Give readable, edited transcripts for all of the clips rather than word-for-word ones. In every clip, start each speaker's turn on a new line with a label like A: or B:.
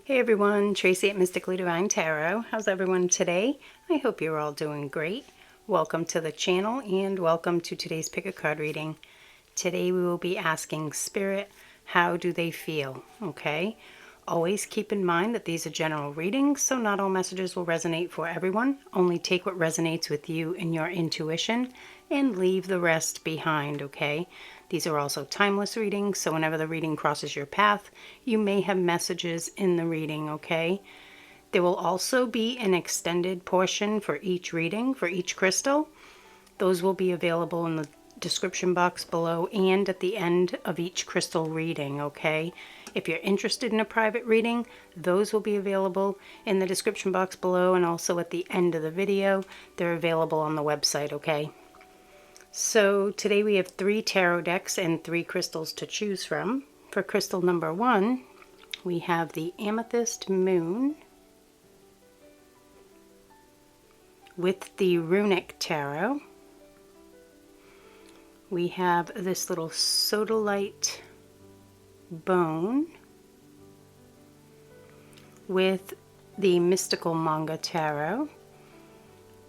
A: Hey everyone, Tracy at Mystically Divine Tarot. How's everyone today? I hope you're all doing great. Welcome to the channel and welcome to today's pick a card reading. Today we will be asking Spirit, how do they feel? Okay? Always keep in mind that these are general readings, so not all messages will resonate for everyone. Only take what resonates with you and your intuition and leave the rest behind, okay? These are also timeless readings, so whenever the reading crosses your path, you may have messages in the reading, okay? There will also be an extended portion for each reading, for each crystal. Those will be available in the description box below and at the end of each crystal reading, okay? If you're interested in a private reading, those will be available in the description box below and also at the end of the video. They're available on the website, okay? So today we have 3 tarot decks and 3 crystals to choose from. For crystal number 1, we have the Amethyst Moon with the Runic Tarot. We have this little sodalite bone with the Mystical Manga Tarot.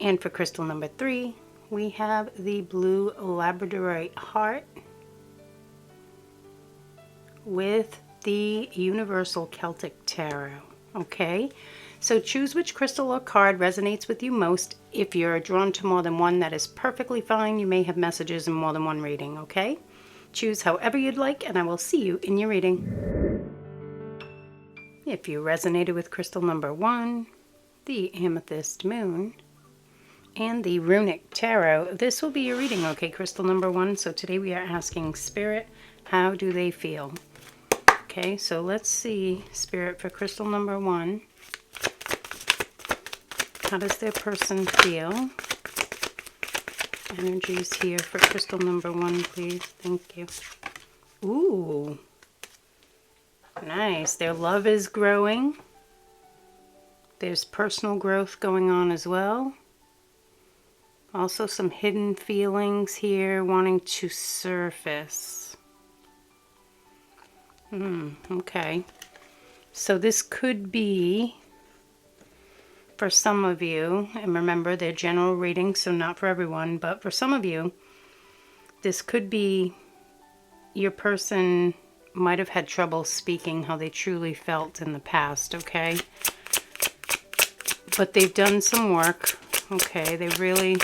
A: And for crystal number 3, we have the blue labradorite heart with the Universal Celtic Tarot. Okay, so choose which crystal or card resonates with you most. If you're drawn to more than one, that is perfectly fine. You may have messages in more than one reading, okay? Choose however you'd like, and I will see you in your reading. If you resonated with crystal number 1, the Amethyst Moon, and the Runic Tarot, this will be your reading, okay, crystal number 1. So today we are asking Spirit, how do they feel? Okay, so let's see, Spirit, for crystal number 1. How does their person feel? Energies here for crystal number 1, please. Thank you. Ooh. Nice. Their love is growing. There's personal growth going on as well. Also some hidden feelings here wanting to surface. Okay. So this could be, for some of you, and remember they're general readings, so not for everyone, but for some of you, this could be your person might have had trouble speaking how they truly felt in the past, okay? But they've done some work, okay? They've really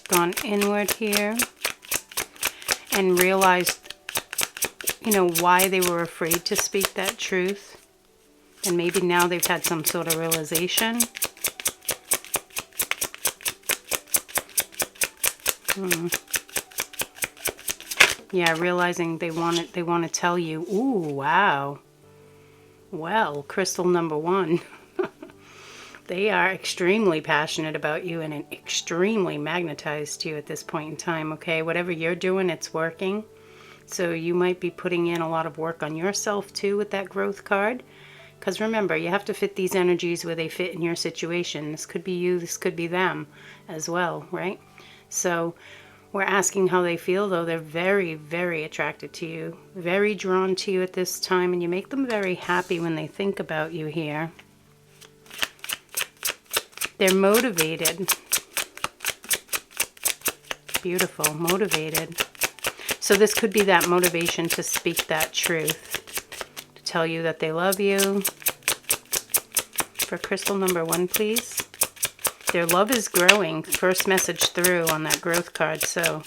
A: gone inward here and realized, you know, why they were afraid to speak that truth. And maybe now they've had some sort of realization. Yeah, realizing they want to tell you. Ooh, wow. Well, crystal number 1. They are extremely passionate about you and extremely magnetized to you at this point in time, okay? Whatever you're doing, it's working. So you might be putting in a lot of work on yourself too with that growth card. Because remember, you have to fit these energies where they fit in your situation. This could be you, this could be them as well, right? So we're asking how they feel, though. They're very, very attracted to you, very drawn to you at this time, and you make them very happy when they think about you here. They're motivated. Beautiful, motivated. So this could be that motivation to speak that truth, to tell you that they love you. For crystal number 1, please. Their love is growing. First message through on that growth card. So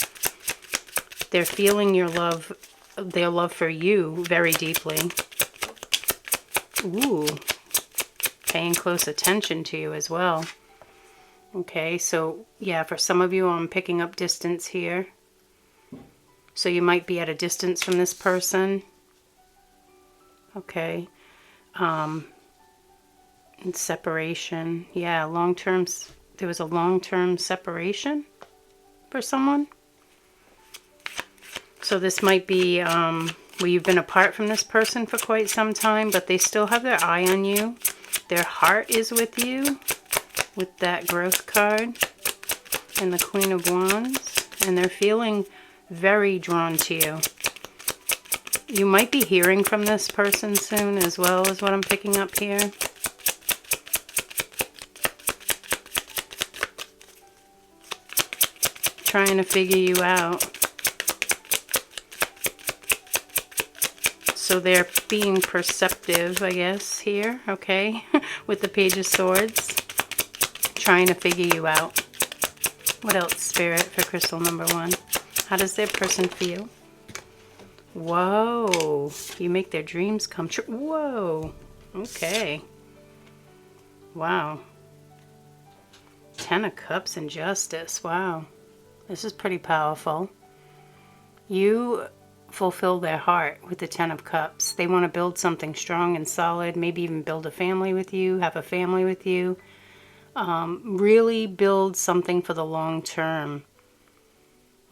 A: they're feeling your love, their love for you very deeply. Ooh. Paying close attention to you as well. Okay, so yeah, for some of you I'm picking up distance here. So you might be at a distance from this person. Okay. And separation. Yeah, long-term, there was a long-term separation for someone. So this might be where you've been apart from this person for quite some time, but they still have their eye on you. Their heart is with you, with that growth card and the Queen of Wands. And they're feeling very drawn to you. You might be hearing from this person soon as well, is what I'm picking up here. Trying to figure you out. So they're being perceptive, I guess, here, okay, with the Page of Swords. Trying to figure you out. What else, Spirit, for crystal number 1? How does their person feel? Whoa, you make their dreams come true. Whoa, okay. Wow. 10 of Cups and Justice, wow. This is pretty powerful. You fulfill their heart with the 10 of Cups. They want to build something strong and solid, maybe even build a family with you, have a family with you. Really build something for the long term.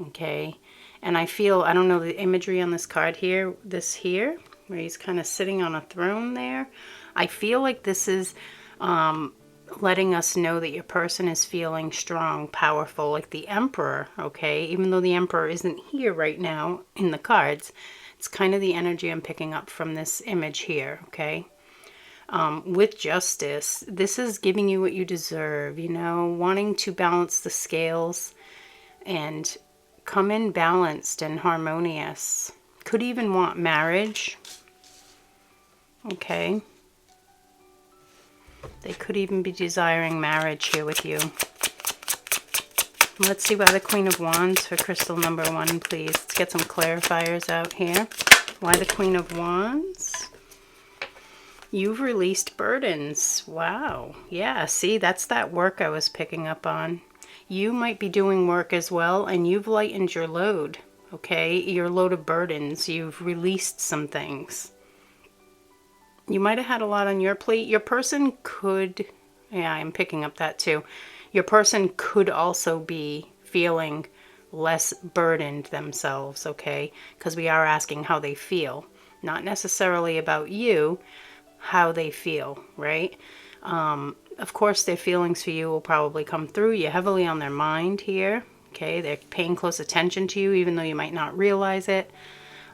A: Okay. And I feel, I don't know the imagery on this card here, this here, where he's kind of sitting on a throne there. I feel like this is letting us know that your person is feeling strong, powerful, like the Emperor, okay? Even though the Emperor isn't here right now in the cards, it's kind of the energy I'm picking up from this image here, okay? With Justice, this is giving you what you deserve, you know, wanting to balance the scales and come in balanced and harmonious. Could even want marriage, okay? They could even be desiring marriage here with you. Let's see why the Queen of Wands for crystal number 1, please. Let's get some clarifiers out here. Why the Queen of Wands? You've released burdens. Wow. Yeah, see, that's that work I was picking up on. You might be doing work as well, and you've lightened your load, okay? Your load of burdens. You've released some things. You might have had a lot on your plate. Your person could, yeah, I'm picking up that too. Your person could also be feeling less burdened themselves, okay? Because we are asking how they feel. Not necessarily about you, how they feel, right? Of course, their feelings for you will probably come through. You're heavily on their mind here, okay? They're paying close attention to you, even though you might not realize it.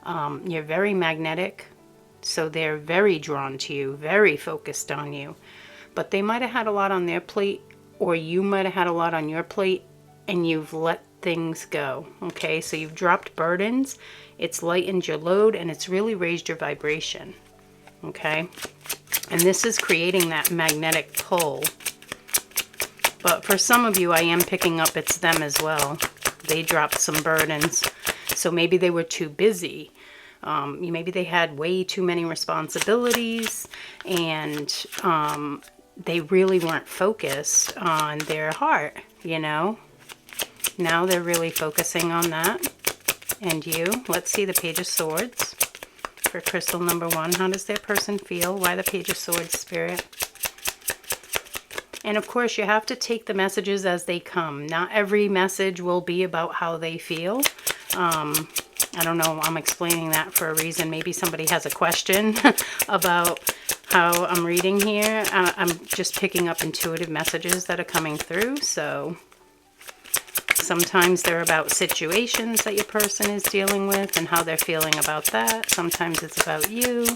A: You're very magnetic. So they're very drawn to you, very focused on you. But they might have had a lot on their plate, or you might have had a lot on your plate, and you've let things go. Okay, so you've dropped burdens, it's lightened your load, and it's really raised your vibration. Okay, and this is creating that magnetic pull. But for some of you, I am picking up it's them as well. They dropped some burdens. So maybe they were too busy. Maybe they had way too many responsibilities, and they really weren't focused on their heart, you know. Now they're really focusing on that. And you, let's see the Page of Swords for crystal number 1. How does their person feel? Why the Page of Swords, Spirit? And of course, you have to take the messages as they come. Not every message will be about how they feel. I don't know, I'm explaining that for a reason. Maybe somebody has a question about how I'm reading here. I'm just picking up intuitive messages that are coming through. So sometimes they're about situations that your person is dealing with and how they're feeling about that. Sometimes it's about you.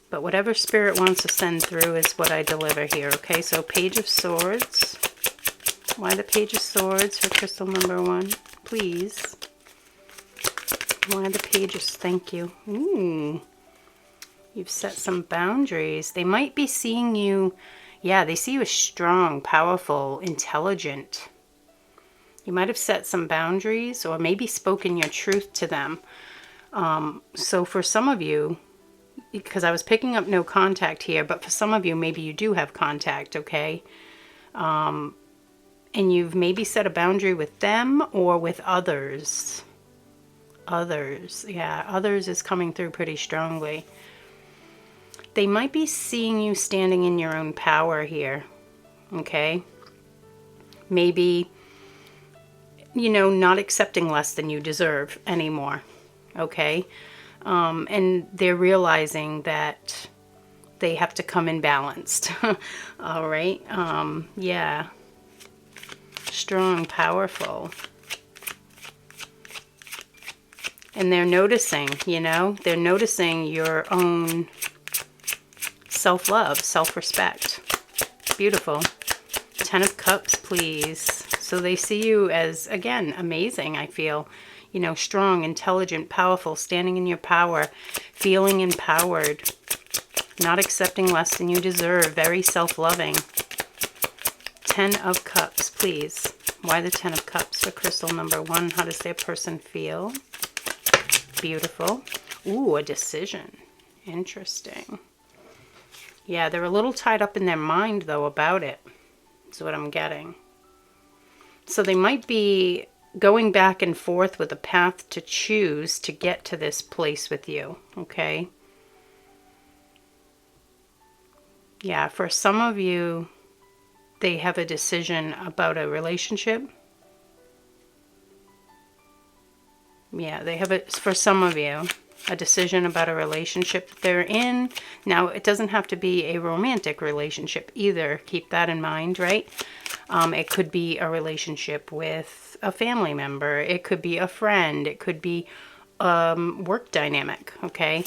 A: But whatever Spirit wants to send through is what I deliver here. Okay, so Page of Swords. Why the Page of Swords for crystal number 1? Please. Why the pages? Thank you. Ooh. You've set some boundaries. They might be seeing you, yeah, they see you as strong, powerful, intelligent. You might have set some boundaries or maybe spoken your truth to them. So for some of you, because I was picking up no contact here, but for some of you, maybe you do have contact, okay? And you've maybe set a boundary with them or with others. Others, yeah, others is coming through pretty strongly. They might be seeing you standing in your own power here, okay? Maybe, you know, not accepting less than you deserve anymore, okay? And they're realizing that they have to come in balanced, all right? Yeah. Strong, powerful. And they're noticing, you know, they're noticing your own self-love, self-respect. Beautiful. 10 of Cups, please. So they see you as, again, amazing, I feel. You know, strong, intelligent, powerful, standing in your power, feeling empowered, not accepting less than you deserve, very self-loving. 10 of Cups, please. Why the 10 of Cups for crystal number 1? How does their person feel? Beautiful. Ooh, a decision. Interesting. Yeah, they're a little tied up in their mind, though, about it. Is what I'm getting. So they might be going back and forth with a path to choose to get to this place with you, okay? Yeah, for some of you, they have a decision about a relationship. Yeah, they have it for some of you, a decision about a relationship that they're in. Now, it doesn't have to be a romantic relationship either. Keep that in mind, right? It could be a relationship with a family member. It could be a friend. It could be work dynamic, okay?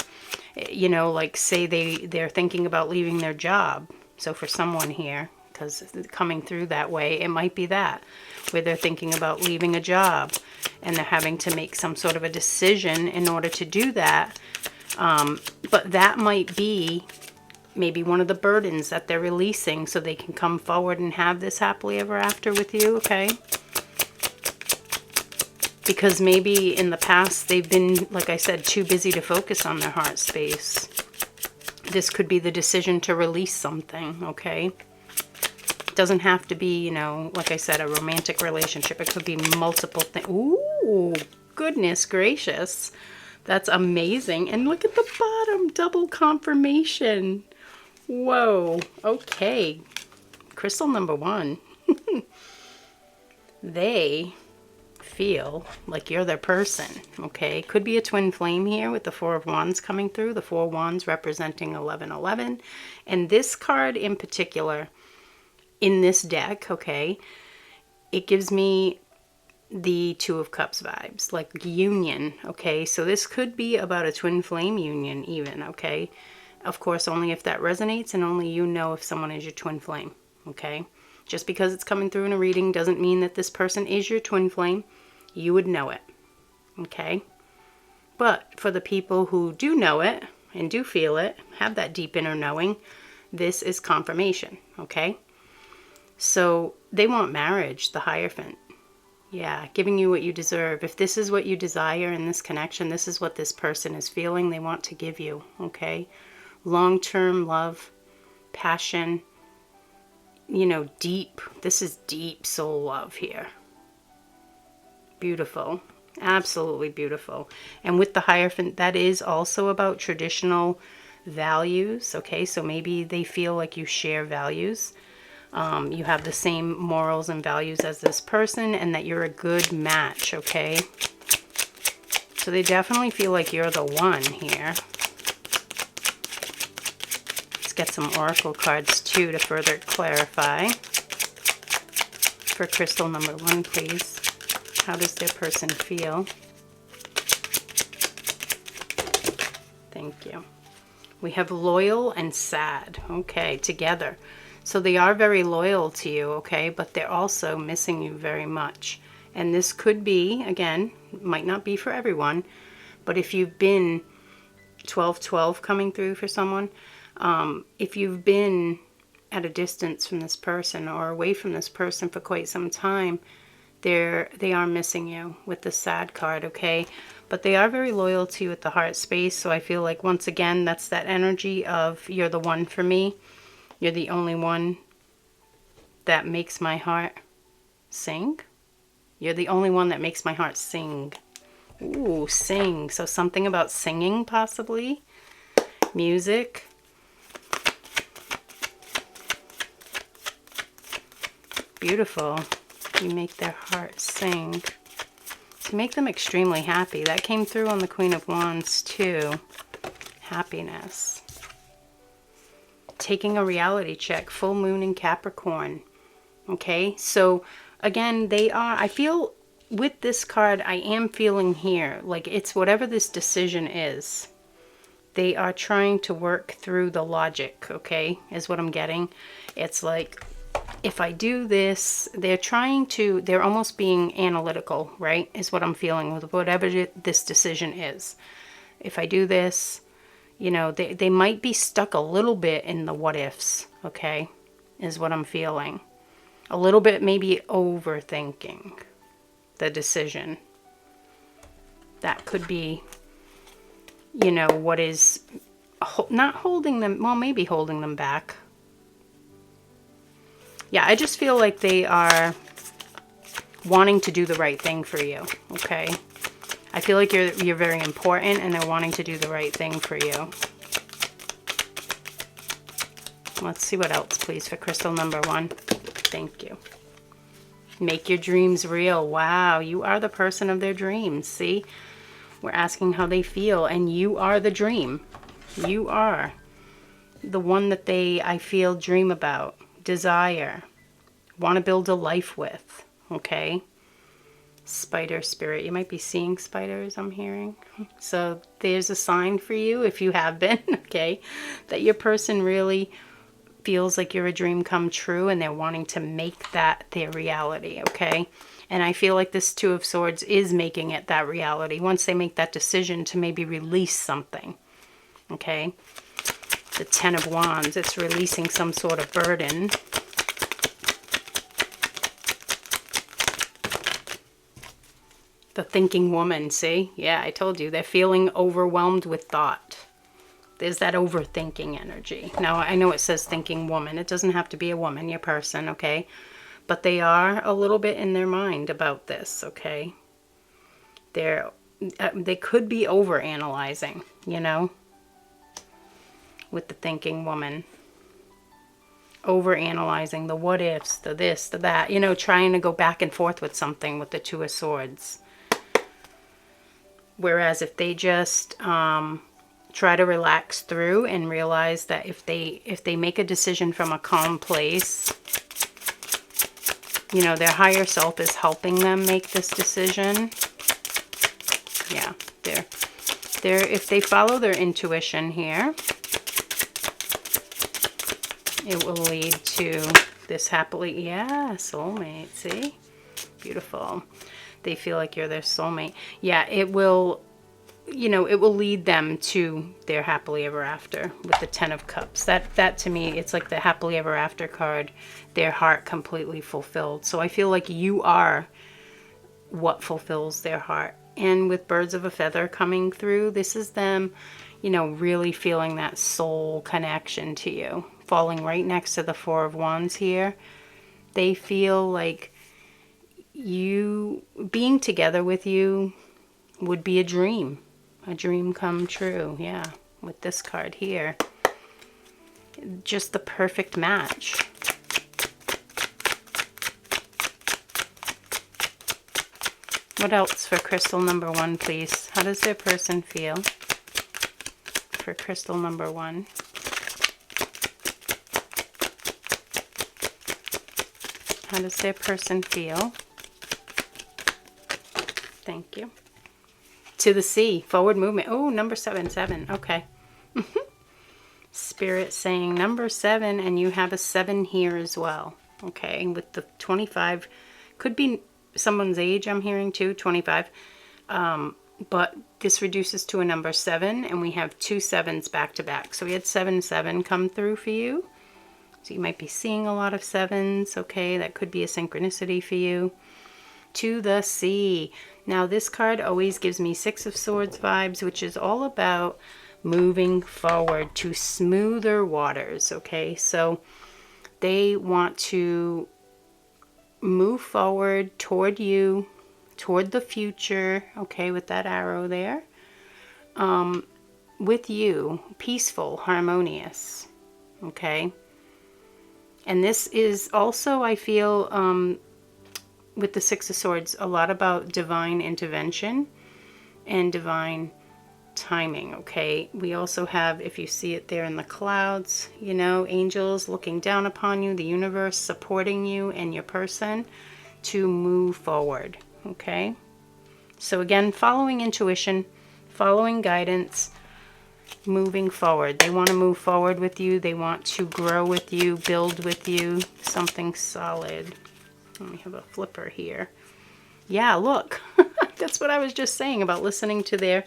A: You know, like say they're thinking about leaving their job. So for someone here, because coming through that way, it might be that, where they're thinking about leaving a job and they're having to make some sort of a decision in order to do that. But that might be maybe one of the burdens that they're releasing so they can come forward and have this happily ever after with you, okay? Because maybe in the past they've been, like I said, too busy to focus on their heart space. This could be the decision to release something, okay? It doesn't have to be, you know, like I said, a romantic relationship. It could be multiple things. Ooh, goodness gracious. That's amazing. And look at the bottom, double confirmation. Whoa, okay. Crystal number 1. They feel like you're their person, okay? Could be a twin flame here with the 4 of Wands coming through. The 4 Wands representing 1111. And this card in particular, in this deck, okay, it gives me the 2 of Cups vibes, like union, okay? So this could be about a twin flame union even, okay? Of course, only if that resonates and only you know if someone is your twin flame, okay? Just because it's coming through in a reading doesn't mean that this person is your twin flame. You would know it, okay? But for the people who do know it and do feel it, have that deep inner knowing, this is confirmation, okay? So they want marriage, the Hierophant. Yeah, giving you what you deserve. If this is what you desire in this connection, this is what this person is feeling they want to give you, okay? Long-term love, passion, you know, deep. This is deep soul love here. Beautiful. Absolutely beautiful. And with the Hierophant, that is also about traditional values, okay? So maybe they feel like you share values. You have the same morals and values as this person and that you're a good match, okay? So they definitely feel like you're the one here. Let's get some oracle cards too to further clarify. For crystal number 1, please. How does their person feel? Thank you. We have loyal and sad, okay, together. So they are very loyal to you, okay, but they're also missing you very much. And this could be, again, might not be for everyone, but if you've been 12-12 coming through for someone, if you've been at a distance from this person or away from this person for quite some time, they are missing you with the sad card, okay? But they are very loyal to you at the heart space, so I feel like, once again, that's that energy of you're the one for me. You're the only one that makes my heart sing. You're the only one that makes my heart sing. Ooh, sing. So something about singing, possibly. Music. Beautiful. You make their heart sing. To make them extremely happy. That came through on the Queen of Wands, too. Happiness. Taking a reality check. Full moon in Capricorn. Okay, so again, they are, I feel, with this card, I am feeling here, like it's whatever this decision is, they are trying to work through the logic, okay, is what I'm getting. It's like, if I do this, they're almost being analytical, right, is what I'm feeling with whatever this decision is. If I do this, you know, they might be stuck a little bit in the what ifs, okay, is what I'm feeling. A little bit maybe overthinking the decision. That could be, you know, what is not holding them, well, maybe holding them back. Yeah, I just feel like they are wanting to do the right thing for you, okay? I feel like you're very important and they're wanting to do the right thing for you. Let's see what else, please, for crystal number 1. Thank you. Make your dreams real. Wow, you are the person of their dreams. See? We're asking how they feel, and you are the dream. You are the one that they, I feel, dream about, desire, want to build a life with, okay? Spider spirit. You might be seeing spiders, I'm hearing. So there's a sign for you, if you have been, okay, that your person really feels like you're a dream come true and they're wanting to make that their reality, okay? And I feel like this Two of Swords is making it that reality once they make that decision to maybe release something, okay? The Ten of Wands, it's releasing some sort of burden. The thinking woman, see? Yeah, I told you, they're feeling overwhelmed with thought. There's that overthinking energy. Now, I know it says thinking woman. It doesn't have to be a woman, your person, okay? But they are a little bit in their mind about this, okay? They could be overanalyzing, you know? With the thinking woman. Overanalyzing the what ifs, the this, the that. You know, trying to go back and forth with something with the Two of Swords. Whereas if they just try to relax through and realize that if they make a decision from a calm place, you know, their higher self is helping them make this decision. Yeah, if they follow their intuition here, it will lead to this happily, yeah, soulmate, see? Beautiful. They feel like you're their soulmate. Yeah, it will, you know, it will lead them to their happily ever after with the Ten of Cups. That to me, it's like the happily ever after card, their heart completely fulfilled. So I feel like you are what fulfills their heart. And with Birds of a Feather coming through, this is them, you know, really feeling that soul connection to you. Falling right next to the Four of Wands here. They feel like you, being together with you would be a dream come true. Yeah, with this card here, just the perfect match. What else for crystal number 1, please? How does their person feel for crystal number 1? How does their person feel? Thank you. To the sea, forward movement. Oh, number 7, okay. Spirit saying number 7, and you have a 7 here as well. Okay, with the 25, could be someone's age, I'm hearing too, 25. But this reduces to a number 7, and we have 2 7s back to back. So we had 7 7 come through for you. So you might be seeing a lot of 7s, okay? That could be a synchronicity for you. To the sea. Now this card always gives me 6 of Swords vibes, which is all about moving forward to smoother waters, okay? So they want to move forward toward you, toward the future, okay, with that arrow there. With you, peaceful, harmonious, okay? And this is also, I feel, with the 6 of Swords, a lot about divine intervention and divine timing, okay? We also have, if you see it there in the clouds, you know, angels looking down upon you, the universe supporting you and your person to move forward, okay? So again, following intuition, following guidance, moving forward. They want to move forward with you. They want to grow with you, build with you, something solid. Let me have a flipper here. Yeah, look. That's what I was just saying about listening to their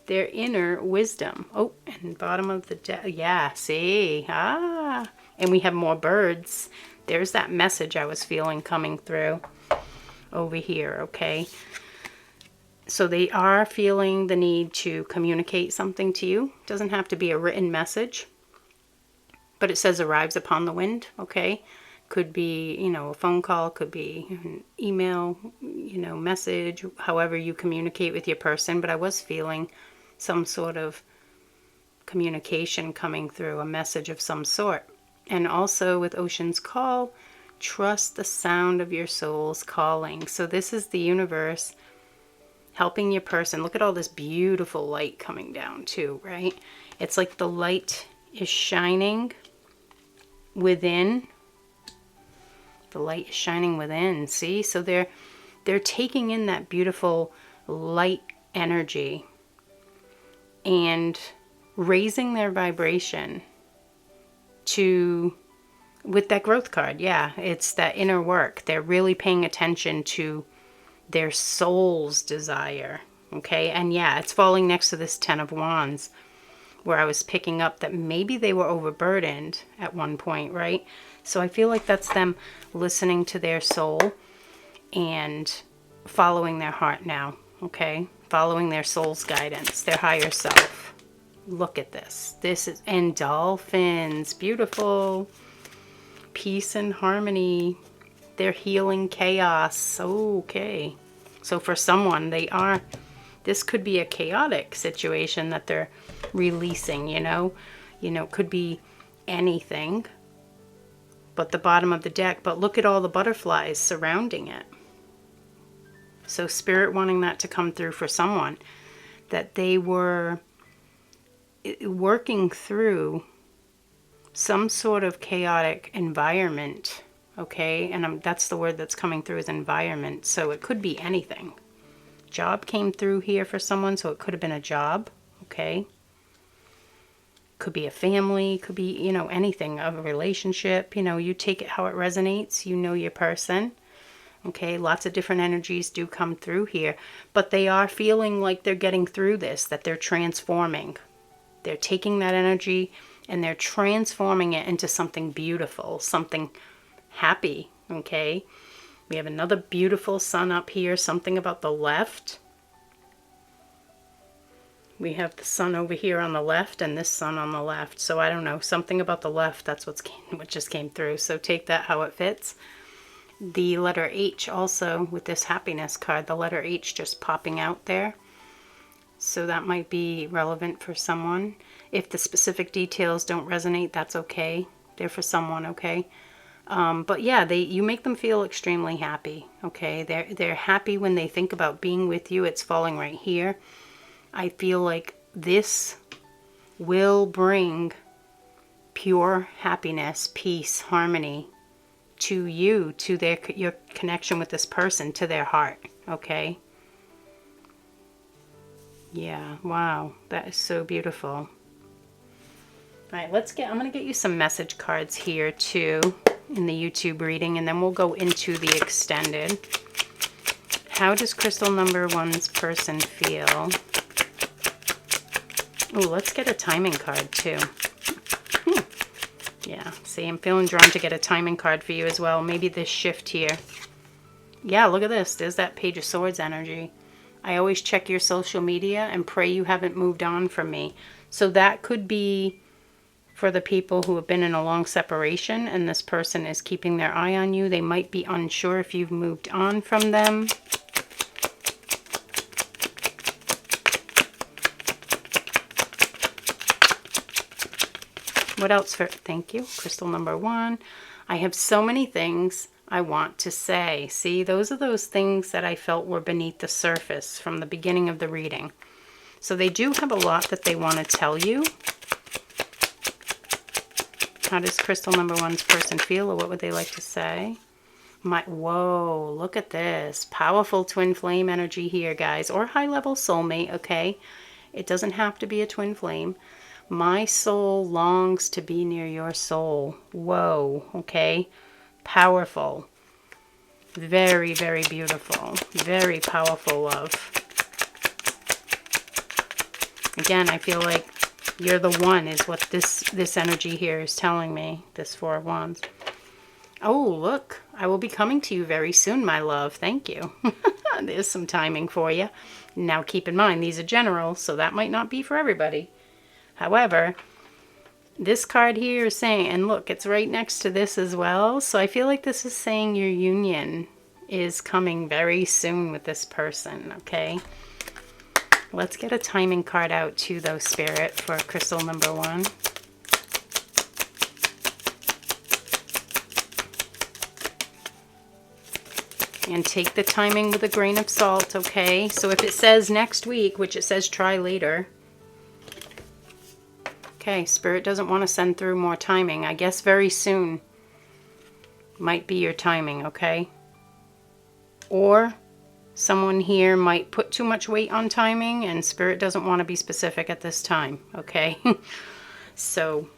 A: inner wisdom. Oh, and bottom of the deck. Yeah, see? Ah. And we have more birds. There's that message I was feeling coming through over here, okay? So they are feeling the need to communicate something to you. Doesn't have to be a written message, but it says arrives upon the wind, okay? Could be, you know, a phone call, could be an email, you know, message, however you communicate with your person. But I was feeling some sort of communication coming through, a message of some sort. And also with Ocean's Call, trust the sound of your soul's calling. So this is the universe helping your person. Look at all this beautiful light coming down too, right? It's like the light is shining within. The light is shining within, see? So they're taking in that beautiful light energy and raising their vibration to, with that growth card, yeah, it's that inner work. They're really paying attention to their soul's desire, okay? And yeah, it's falling next to this 10 of Wands, where I was picking up that maybe they were overburdened at one point, right? So I feel like that's them listening to their soul and following their heart now, okay? Following their soul's guidance, their higher self. Look at this. This is, and dolphins, beautiful. Peace and harmony. They're healing chaos. Okay. So for someone, this could be a chaotic situation that they're releasing, you know. It could be anything but the bottom of the deck. But look at all the butterflies surrounding it. So Spirit wanting that to come through for someone, that they were working through some sort of chaotic environment, okay? And that's the word that's coming through, is environment. So it could be anything. Job came through here for someone, so it could have been a job, okay? Could be a family, could be, anything, of a relationship. You take it how it resonates. You know your person, okay? Lots of different energies do come through here, but they are feeling like they're getting through this, that they're transforming. They're taking that energy and they're transforming it into something beautiful, something happy, okay? We have another beautiful sun up here, something about the left. We have the sun over here on the left and this sun on the left. So I don't know, something about the left, that's what just came through. So take that how it fits. The letter H also with this happiness card, the letter H just popping out there. So that might be relevant for someone. If the specific details don't resonate, that's okay. They're for someone, okay? But yeah, you make them feel extremely happy, okay? They're happy when they think about being with you. It's falling right here. I feel like this will bring pure happiness, peace, harmony to you, to your connection with this person, to their heart, okay? Yeah, wow, that is so beautiful. All right, I'm going to get you some message cards here too in the YouTube reading, and then we'll go into the extended. How does crystal number 1's person feel? Oh, let's get a timing card too. Yeah, see, I'm feeling drawn to get a timing card for you as well. Maybe this shift here. Yeah, look at this. There's that Page of Swords energy. I always check your social media and pray you haven't moved on from me. So that could be for the people who have been in a long separation and this person is keeping their eye on you. They might be unsure if you've moved on from them. What else thank you, crystal number 1. I have so many things I want to say. See, those are those things that I felt were beneath the surface from the beginning of the reading. So they do have a lot that they want to tell you. How does crystal number 1's person feel, or what would they like to say? Whoa, look at this. Powerful twin flame energy here, guys. Or high level soulmate, okay? It doesn't have to be a twin flame. My soul longs to be near your soul. Whoa, okay? Powerful. Very, very beautiful. Very powerful love. Again, I feel like you're the one is what this energy here is telling me. This Four of Wands. Oh, look. I will be coming to you very soon, my love. Thank you. There's some timing for you. Now, keep in mind, these are general, so that might not be for everybody. However, this card here is saying, and look, it's right next to this as well. So I feel like this is saying your union is coming very soon with this person, okay? Let's get a timing card out too, though, Spirit, for crystal number 1. And take the timing with a grain of salt, okay? So if it says next week, which it says try later. Okay, Spirit doesn't want to send through more timing. I guess very soon might be your timing, okay? Or someone here might put too much weight on timing and Spirit doesn't want to be specific at this time, okay? So,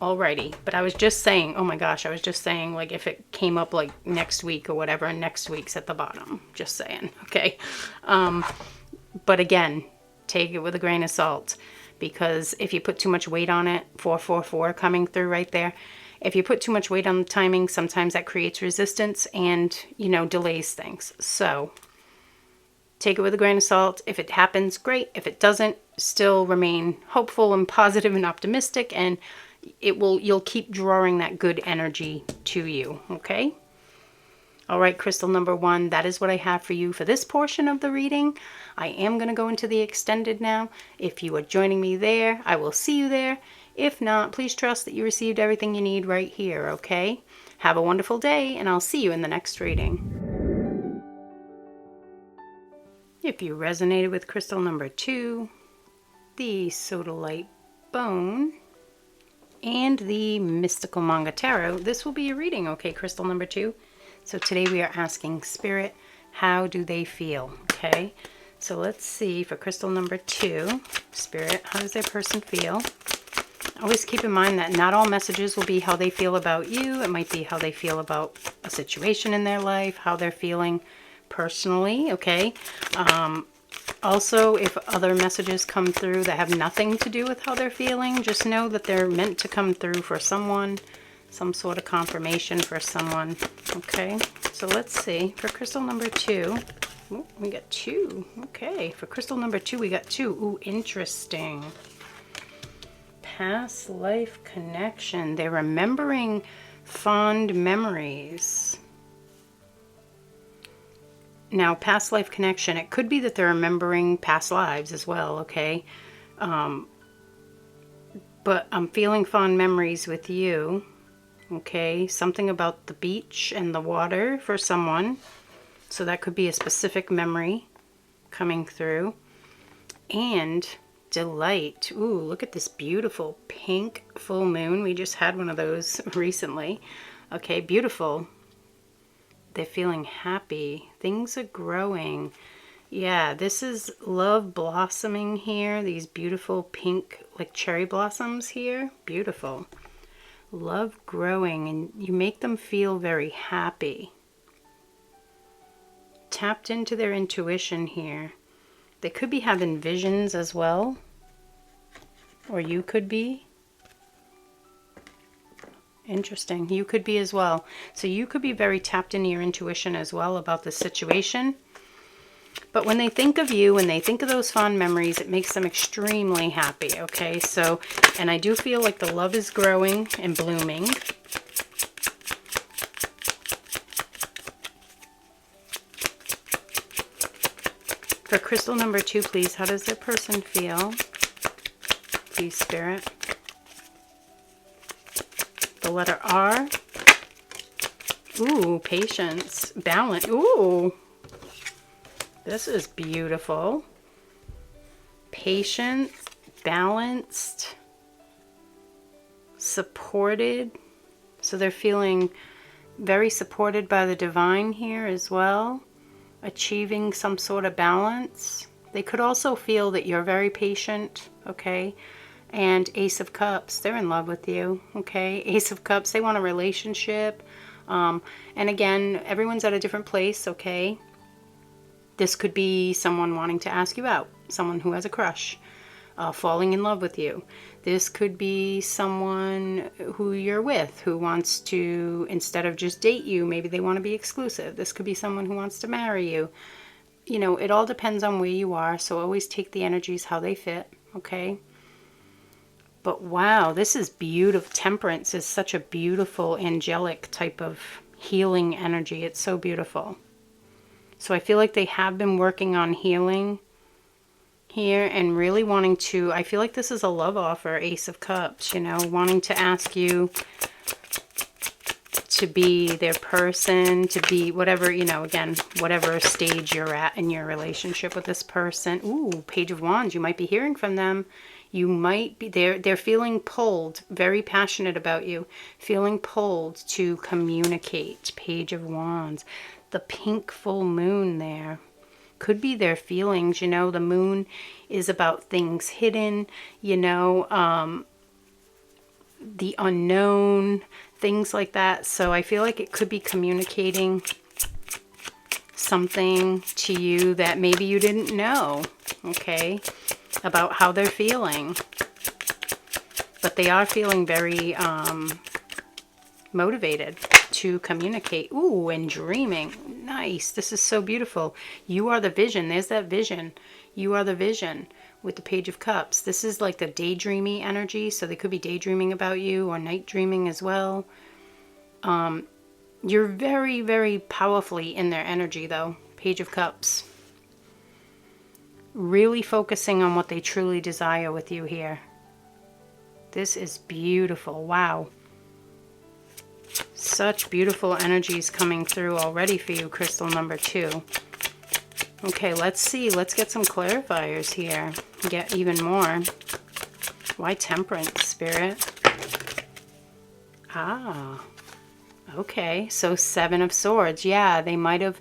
A: alrighty. But I was just saying, oh my gosh, I was just saying, like, if it came up, like, next week or whatever, and next week's at the bottom. Just saying, okay? But again, take it with a grain of salt. Because if you put too much weight on it, 444 coming through right there. If you put too much weight on the timing, sometimes that creates resistance and, you know, delays things. So, take it with a grain of salt. If it happens, great. If it doesn't, still remain hopeful and positive and optimistic, and you'll keep drawing that good energy to you, okay? All right, crystal number 1, that is what I have for you for this portion of the reading. I am going to go into the extended now. If you are joining me there, I will see you there. If not, please trust that you received everything you need right here, okay? Have a wonderful day, and I'll see you in the next reading. If you resonated with crystal number 2, the Sodalite Bone, and the Mystical Manga Tarot, this will be your reading, okay, crystal number 2? So today we are asking Spirit, how do they feel, okay? So let's see for crystal number 2, Spirit, how does their person feel? Always keep in mind that not all messages will be how they feel about you. It might be how they feel about a situation in their life, how they're feeling personally, okay? Also, if other messages come through that have nothing to do with how they're feeling, just know that they're meant to come through for someone, some sort of confirmation for someone, okay? So let's see, for crystal number 2, ooh, we got 2, okay. For crystal number 2, we got 2, ooh, interesting. Past life connection, they're remembering fond memories. Now, past life connection, it could be that they're remembering past lives as well, okay? But I'm feeling fond memories with you, okay? Something about the beach and the water for someone. So that could be a specific memory coming through. And delight. Ooh, look at this beautiful pink full moon. We just had one of those recently. Okay, beautiful. They're feeling happy. Things are growing. Yeah, this is love blossoming here. These beautiful pink, like cherry blossoms here. Beautiful. Love growing, and you make them feel very happy. Tapped into their intuition here. They could be having visions as well. Or you could be. Interesting. You could be as well. So you could be very tapped into your intuition as well about the situation. But when they think of you, when they think of those fond memories, it makes them extremely happy, okay? So, and I do feel like the love is growing and blooming. For crystal number 2, please, how does their person feel? Please, Spirit. The letter R. Ooh, patience. Balance. Ooh. This is beautiful. Patient, balanced, supported. So they're feeling very supported by the divine here as well, achieving some sort of balance. They could also feel that you're very patient, okay? And Ace of Cups, they're in love with you, okay? Ace of Cups, they want a relationship. And again, everyone's at a different place, okay? This could be someone wanting to ask you out, someone who has a crush, falling in love with you. This could be someone who you're with, who wants to, instead of just date you, maybe they want to be exclusive. This could be someone who wants to marry you. You know, it all depends on where you are, so always take the energies how they fit, okay? But wow, this is beautiful. Temperance is such a beautiful, angelic type of healing energy. It's so beautiful. So I feel like they have been working on healing here and really wanting to, I feel like this is a love offer, Ace of Cups, you know, wanting to ask you to be their person, to be whatever, you know, again, whatever stage you're at in your relationship with this person. Ooh, Page of Wands, you might be hearing from them. You might be, they're feeling pulled, very passionate about you, feeling pulled to communicate. Page of Wands, the pink full moon there. Could be their feelings, you know, the moon is about things hidden, you know, the unknown, things like that. So I feel like it could be communicating something to you that maybe you didn't know, okay, about how they're feeling. But they are feeling very motivated to communicate. Ooh, and dreaming. Nice. This is so beautiful. You are the vision. There's that vision. You are the vision with the Page of Cups. This is like the daydreamy energy. So they could be daydreaming about you or night dreaming as well. You're very, very powerfully in their energy though. Page of Cups. Really focusing on what they truly desire with you here. This is beautiful. Wow. Such beautiful energies coming through already for you, crystal number 2. Okay, let's see. Let's get some clarifiers here. Get even more. Why Temperance, Spirit? Ah. Okay, so 7 of Swords. Yeah, they might have...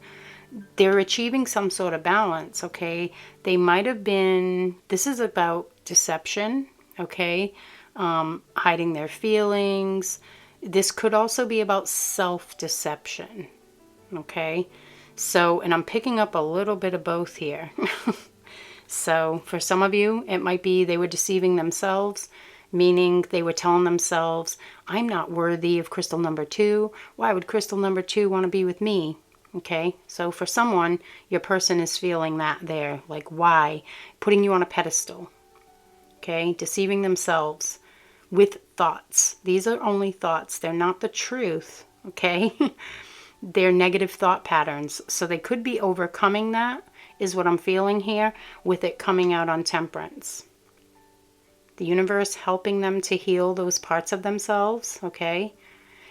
A: They're achieving some sort of balance, okay? They might have been... This is about deception, okay? Hiding their feelings. This could also be about self-deception, okay? So, and I'm picking up a little bit of both here. So, for some of you, it might be they were deceiving themselves, meaning they were telling themselves, I'm not worthy of crystal number 2. Why would crystal number 2 want to be with me? Okay, so for someone, your person is feeling that there, like why? Putting you on a pedestal, okay? Deceiving themselves with thoughts. These are only thoughts. They're not the truth, okay? They're negative thought patterns. So they could be overcoming that, is what I'm feeling here, with it coming out on Temperance. The universe helping them to heal those parts of themselves, okay?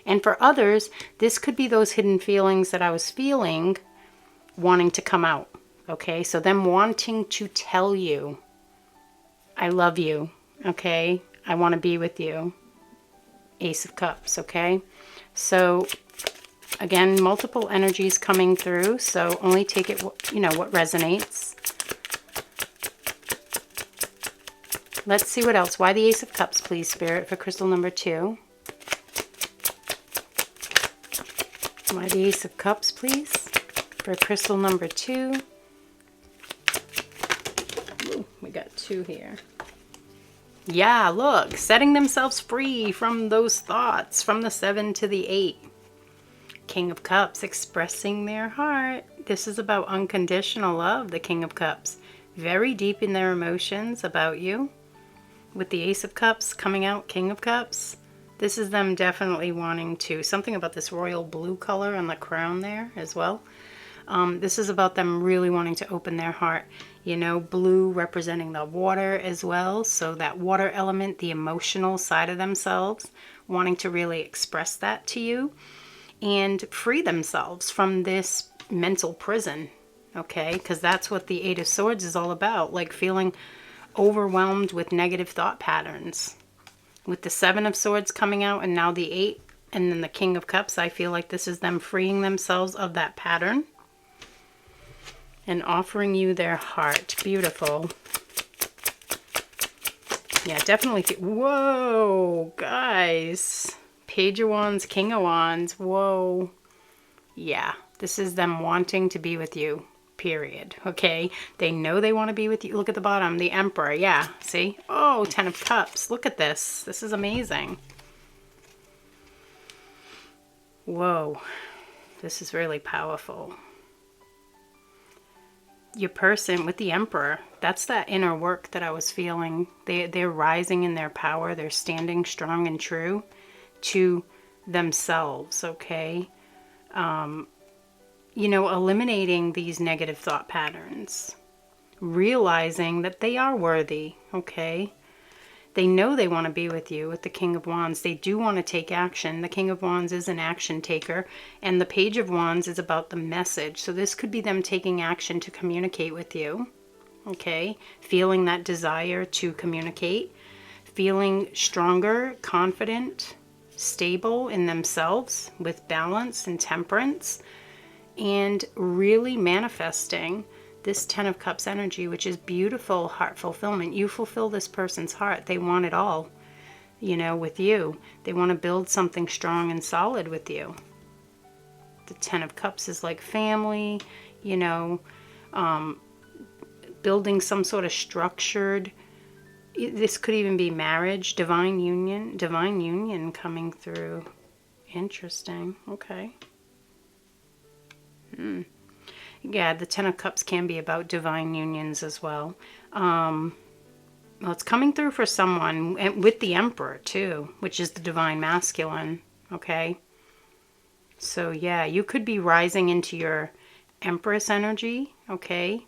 A: And for others, this could be those hidden feelings that I was feeling wanting to come out, okay? So them wanting to tell you, I love you, okay? I want to be with you. Ace of Cups, okay? So, again, multiple energies coming through, so only take it, you know, what resonates. Let's see what else. Why the Ace of Cups, please, Spirit, for crystal number 2? Why the Ace of Cups, please, for crystal number 2? Ooh, we got 2 here. Yeah, look, setting themselves free from those thoughts, from the 7 to the 8. King of Cups, expressing their heart. This is about unconditional love, the King of Cups. Very deep in their emotions about you. With the Ace of Cups coming out, King of Cups. This is them definitely wanting to, something about this royal blue color on the crown there as well. This is about them really wanting to open their heart. You know, blue representing the water as well. So that water element, the emotional side of themselves, wanting to really express that to you and free themselves from this mental prison. Okay, because that's what the 8 of Swords is all about. Like feeling overwhelmed with negative thought patterns. With the 7 of Swords coming out and now the 8, And then the King of Cups, I feel like this is them freeing themselves of that pattern and offering you their heart. Beautiful. Yeah, definitely. Whoa, guys. Page of Wands, King of Wands. Whoa. Yeah, this is them wanting to be with you, period. Okay, they know they want to be with you. Look at the bottom, the Emperor. Yeah, see? Oh, 10 of Cups. Look at this. This is amazing. Whoa, this is really powerful. Your person with the Emperor, that's that inner work that I was feeling. They're rising in their power. They're standing strong and true to themselves, okay? You know, eliminating these negative thought patterns. Realizing that they are worthy, okay? They know they want to be with you with the King of Wands. They do want to take action. The King of Wands is an action taker, and the Page of Wands is about the message. So this could be them taking action to communicate with you, okay? Feeling that desire to communicate, feeling stronger, confident, stable in themselves with balance and temperance, and really manifesting this 10 of Cups energy, which is beautiful heart fulfillment. You fulfill this person's heart. They want it all, you know, with you. They want to build something strong and solid with you. The 10 of Cups is like family, you know, building some sort of structured, this could even be marriage, divine union coming through. Interesting. Okay. Yeah, the 10 of Cups can be about divine unions as well. Well, it's coming through for someone, and with the Emperor too, which is the divine masculine, okay? So yeah, you could be rising into your Empress energy, okay?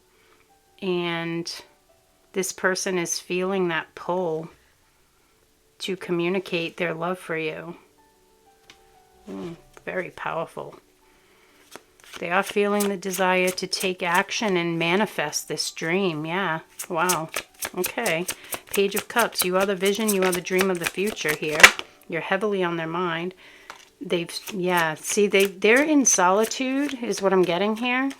A: And this person is feeling that pull to communicate their love for you. Very powerful. They are feeling the desire to take action and manifest this dream. Yeah. Wow. Okay. Page of Cups. You are the vision. You are the dream of the future here. You're heavily on their mind. Yeah. See, they're in solitude is what I'm getting here.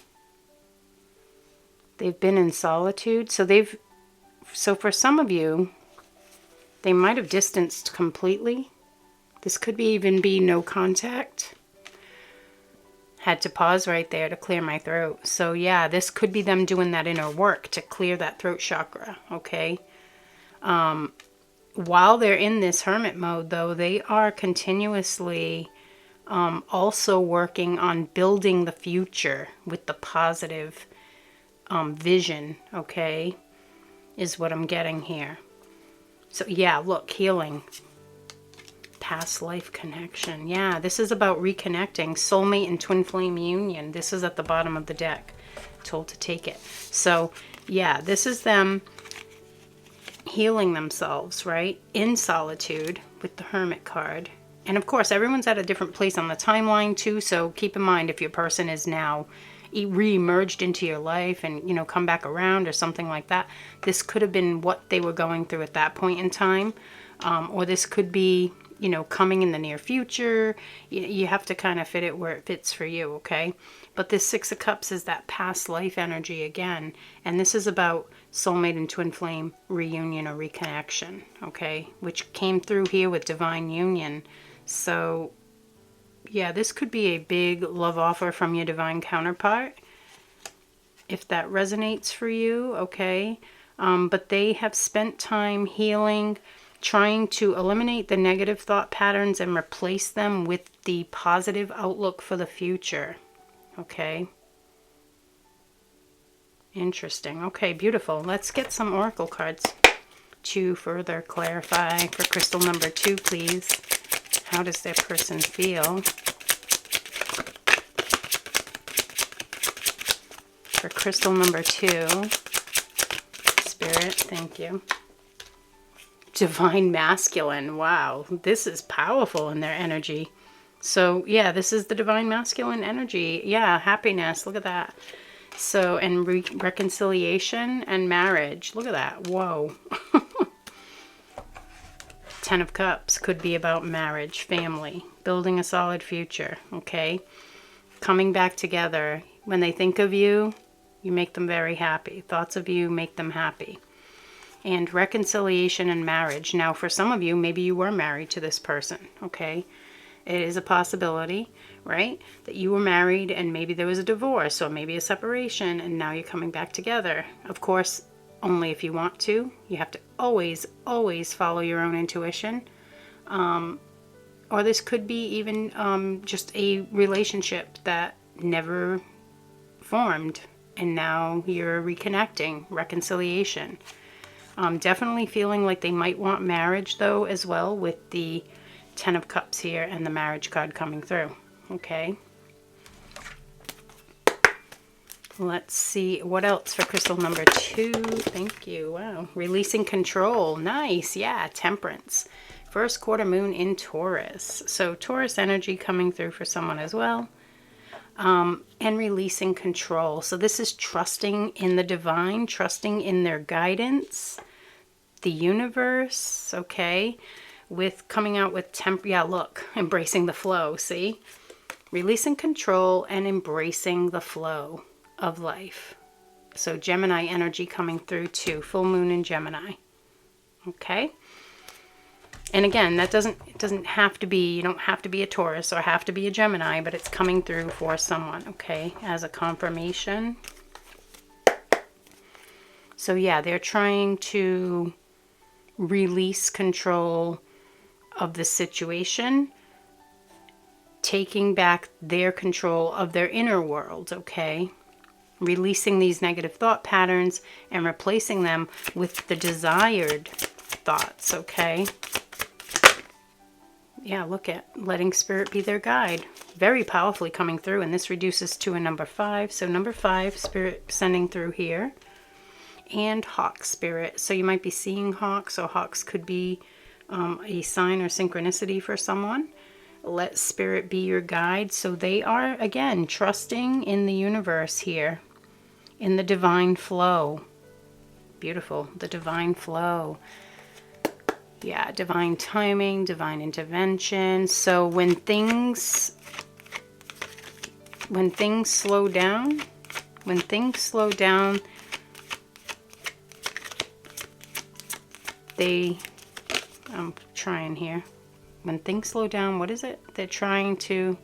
A: They've been in solitude. So for some of you, they might have distanced completely. This could even be no contact. Had to pause right there to clear my throat. So yeah, this could be them doing that inner work to clear that throat chakra, okay? While they're in this hermit mode, though, they are continuously also working on building the future with the positive vision, okay? Is what I'm getting here. So yeah, look, healing. Past life connection. Yeah, this is about reconnecting. Soulmate and twin flame union. This is at the bottom of the deck. Told to take it. So yeah, this is them healing themselves, right? In solitude with the Hermit card. And of course, everyone's at a different place on the timeline too. So keep in mind if your person is now re-emerged into your life and, you know, come back around or something like that. This could have been what they were going through at that point in time. Or this could be, you know, coming in the near future. You have to kind of fit it where it fits for you, okay? But this Six of Cups is that past life energy again. And this is about soulmate and twin flame reunion or reconnection, okay? Which came through here with divine union. So, yeah, this could be a big love offer from your divine counterpart. If that resonates for you, okay? But they have spent time healing, trying to eliminate the negative thought patterns and replace them with the positive outlook for the future. Okay. Interesting. Okay, beautiful. Let's get some oracle cards to further clarify. For crystal number 2, please. How does their person feel? For crystal number 2, Spirit, thank you. Divine masculine. Wow, this is powerful in their energy. So yeah, this is the divine masculine energy. Yeah, happiness. Look at that. So, and reconciliation and marriage. Look at that. Whoa. Ten of Cups could be about marriage, family, building a solid future, okay? Coming back together. When they think of you, you make them very happy. Thoughts of you make them happy. And reconciliation and marriage. Now, for some of you, maybe you were married to this person, okay? It is a possibility, right? That you were married and maybe there was a divorce or maybe a separation and now you're coming back together. Of course, only if you want to. You have to always, always follow your own intuition. Or this could be even just a relationship that never formed and now you're reconnecting, reconciliation. Definitely feeling like they might want marriage though as well with the Ten of Cups here and the marriage card coming through. Okay. Let's see what else for crystal number 2. Thank you. Wow. Releasing control. Nice. Yeah. Temperance. First quarter moon in Taurus. So Taurus energy coming through for someone as well. And releasing control. So this is trusting in the divine, trusting in their guidance, the universe. Okay. With coming out with yeah, look, embracing the flow, see? Releasing control and embracing the flow of life. So Gemini energy coming through too, full moon in Gemini. Okay? And again, it doesn't have to be, you don't have to be a Taurus or have to be a Gemini, but it's coming through for someone, okay? As a confirmation. So yeah, they're trying to release control of the situation, taking back their control of their inner world, okay? Releasing these negative thought patterns and replacing them with the desired thoughts, okay? Yeah, look at letting spirit be their guide. Very powerfully coming through, and this reduces to a number 5. So number 5, spirit sending through here. And hawk spirit. So you might be seeing hawks, or hawks could be a sign or synchronicity for someone. Let spirit be your guide. So they are, again, trusting in the universe here, in the divine flow. Beautiful. The divine flow. Yeah, divine timing, divine intervention. So when things slow down, I'm trying here. When things slow down, what is it? They're trying to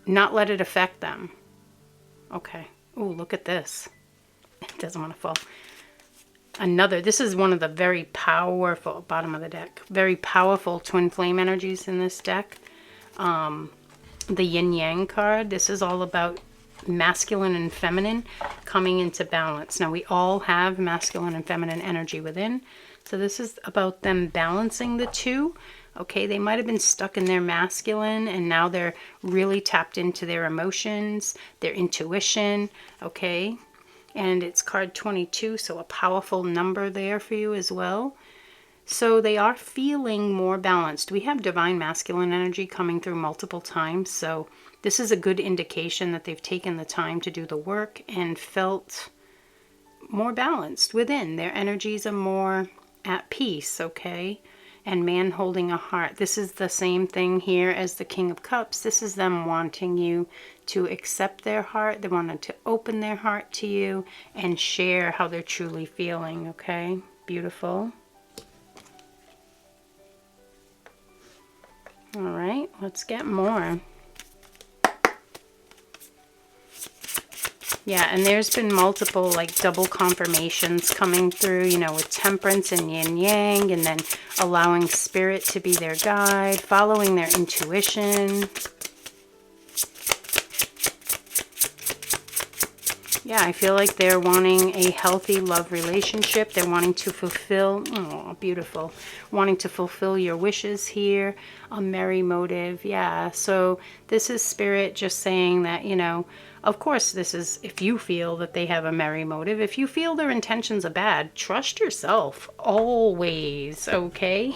A: not let it affect them. Okay. Oh, look at this. It doesn't want to fall. This is one of the very powerful, bottom of the deck, very powerful twin flame energies in this deck. The yin yang card. This is all about masculine and feminine coming into balance. Now we all have masculine and feminine energy within, so this is about them balancing the two. Okay, they might have been stuck in their masculine and now they're really tapped into their emotions, their intuition. Okay, and it's card 22, so a powerful number there for you as well. So they are feeling more balanced. We have divine masculine energy coming through multiple times, so this is a good indication that they've taken the time to do the work and felt more balanced within. Their energies are more at peace, okay? And man holding a heart. This is the same thing here as the King of Cups. This is them wanting you to accept their heart. They wanted to open their heart to you and share how they're truly feeling, okay? Beautiful. All right, let's get more. Yeah, and there's been multiple, like, double confirmations coming through, you know, with temperance and yin yang, and then allowing spirit to be their guide, following their intuition. Yeah, I feel like they're wanting a healthy love relationship. They're wanting to fulfill, oh, beautiful, wanting to fulfill your wishes here, a merry motive. Yeah, so this is spirit just saying that, you know, of course, this is if you feel that they have a merry motive. If you feel their intentions are bad, trust yourself always, okay?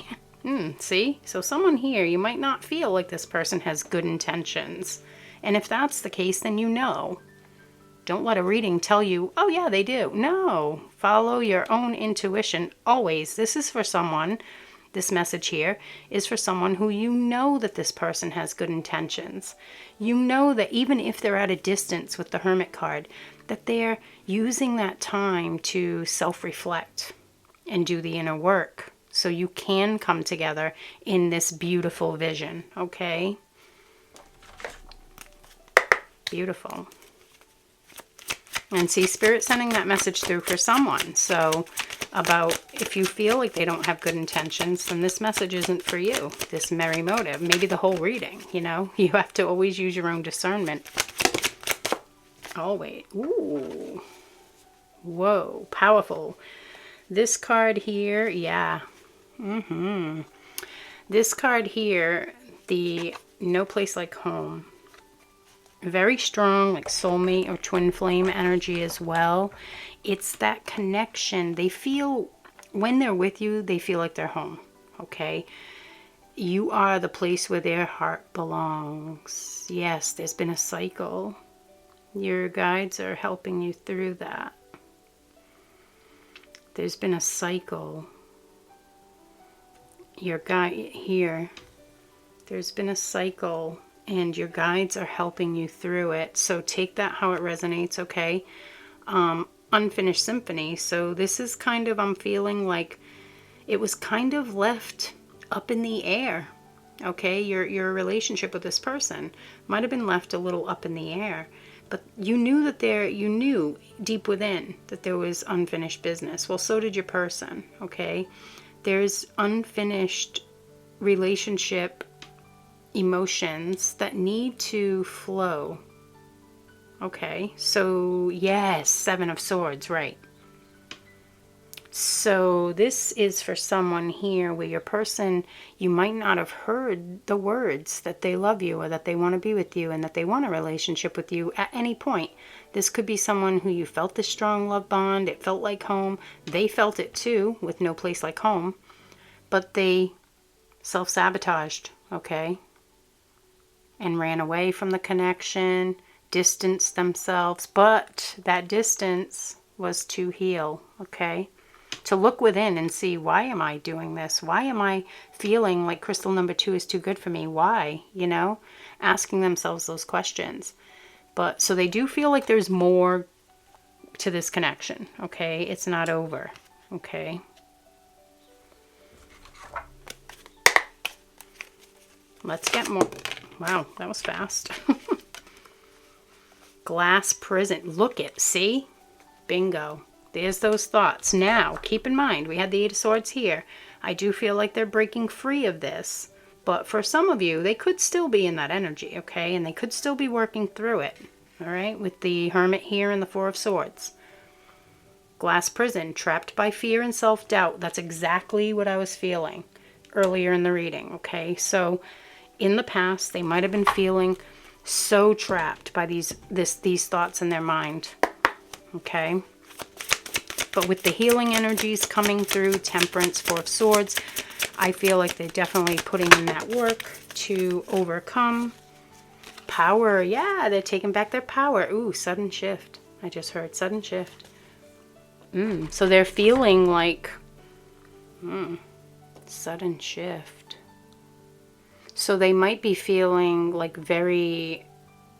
A: See? So someone here, you might not feel like this person has good intentions. And if that's the case, then you know. Don't let a reading tell you, oh yeah, they do. No, follow your own intuition always. This is for someone, this message here is for someone who you know that this person has good intentions. You know that even if they're at a distance with the Hermit card, that they're using that time to self-reflect and do the inner work so you can come together in this beautiful vision, okay? Beautiful. And see, Spirit sending that message through for someone. So about if you feel like they don't have good intentions, then this message isn't for you. This merry motive, maybe the whole reading, you know? You have to always use your own discernment. Always. Ooh. Whoa. Powerful. This card here, yeah. This card here, the No Place Like Home. Very strong, like soulmate or twin flame energy as well. It's that connection. They feel, when they're with you, they feel like they're home, okay? You are the place where their heart belongs. Yes, there's been a cycle. Your guides are helping you through that. There's been a cycle. Your guide here, there's been a cycle. And your guides are helping you through it. So take that how it resonates, okay? Unfinished symphony. So this is kind of, I'm feeling like it was kind of left up in the air, okay? Your relationship with this person might have been left a little up in the air. But you knew that you knew deep within that there was unfinished business. Well, so did your person, okay? There's unfinished relationship emotions that need to flow. Okay, so yes, Seven of Swords, right. So this is for someone here where your person, you might not have heard the words that they love you or that they want to be with you and that they want a relationship with you at any point. This could be someone who you felt this strong love bond. It felt like home. They felt it too with No Place Like Home. But they self-sabotaged, okay? And ran away from the connection, distanced themselves, but that distance was to heal, okay? To look within and see, why am I doing this? Why am I feeling like crystal number 2 is too good for me? Why? You know, asking themselves those questions. But so they do feel like there's more to this connection, okay? It's not over, okay? Let's get more. Wow, that was fast. Glass prison. Look it. See? Bingo. There's those thoughts. Now, keep in mind, we had the Eight of Swords here. I do feel like they're breaking free of this. But for some of you, they could still be in that energy, okay? And they could still be working through it. All right? With the Hermit here and the Four of Swords. Glass prison. Trapped by fear and self-doubt. That's exactly what I was feeling earlier in the reading, okay? So in the past, they might have been feeling so trapped by these thoughts in their mind, okay? But with the healing energies coming through, Temperance, Four of Swords, I feel like they're definitely putting in that work to overcome. Power, yeah, they're taking back their power. Ooh, sudden shift. I just heard sudden shift. So they're feeling like, sudden shift. So they might be feeling like very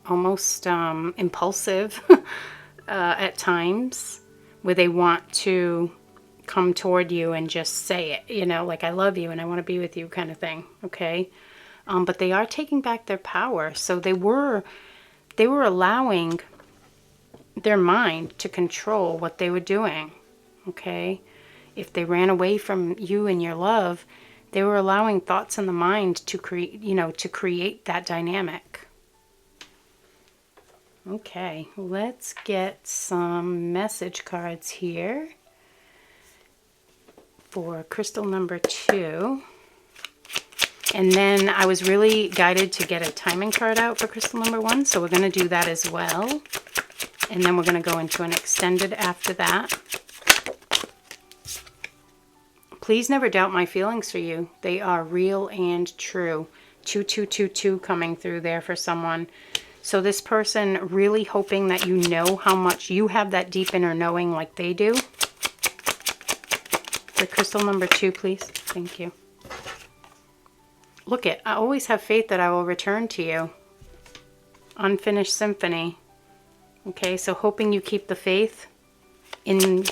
A: almost impulsive at times, where they want to come toward you and just say it, you know, like I love you and I want to be with you kind of thing, okay? But they are taking back their power. So they were allowing their mind to control what they were doing, okay? If they ran away from you and your love, they were allowing thoughts in the mind to create, you know, to create that dynamic. Okay, let's get some message cards here for crystal number 2. And then I was really guided to get a timing card out for crystal number 1, so we're going to do that as well. And then we're going to go into an extended after that. Please never doubt my feelings for you. They are real and true. 2222 coming through there for someone. So this person really hoping that you know how much you have that deep inner knowing like they do. The crystal number 2, please. Thank you. Look it, I always have faith that I will return to you. Unfinished symphony. Okay, so hoping you keep the faith in,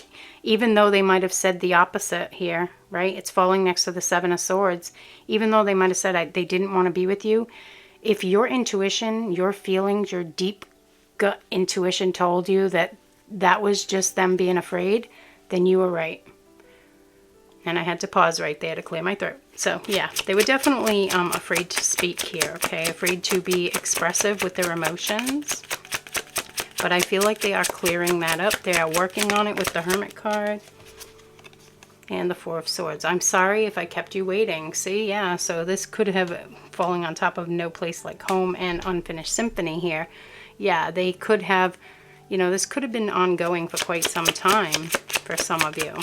A: even though they might have said the opposite here, right? It's falling next to the 7 of Swords. Even though they might have said they didn't want to be with you, if your intuition, your feelings, your deep gut intuition told you that that was just them being afraid, then you were right. And I had to pause right there to clear my throat. So yeah, they were definitely afraid to speak here, okay? Afraid to be expressive with their emotions. But I feel like they are clearing that up. They are working on it with the Hermit card. And the 4 of Swords. I'm sorry if I kept you waiting. See, yeah, so this could have falling on top of No Place Like Home and Unfinished Symphony here. Yeah, they could have, you know, this could have been ongoing for quite some time for some of you.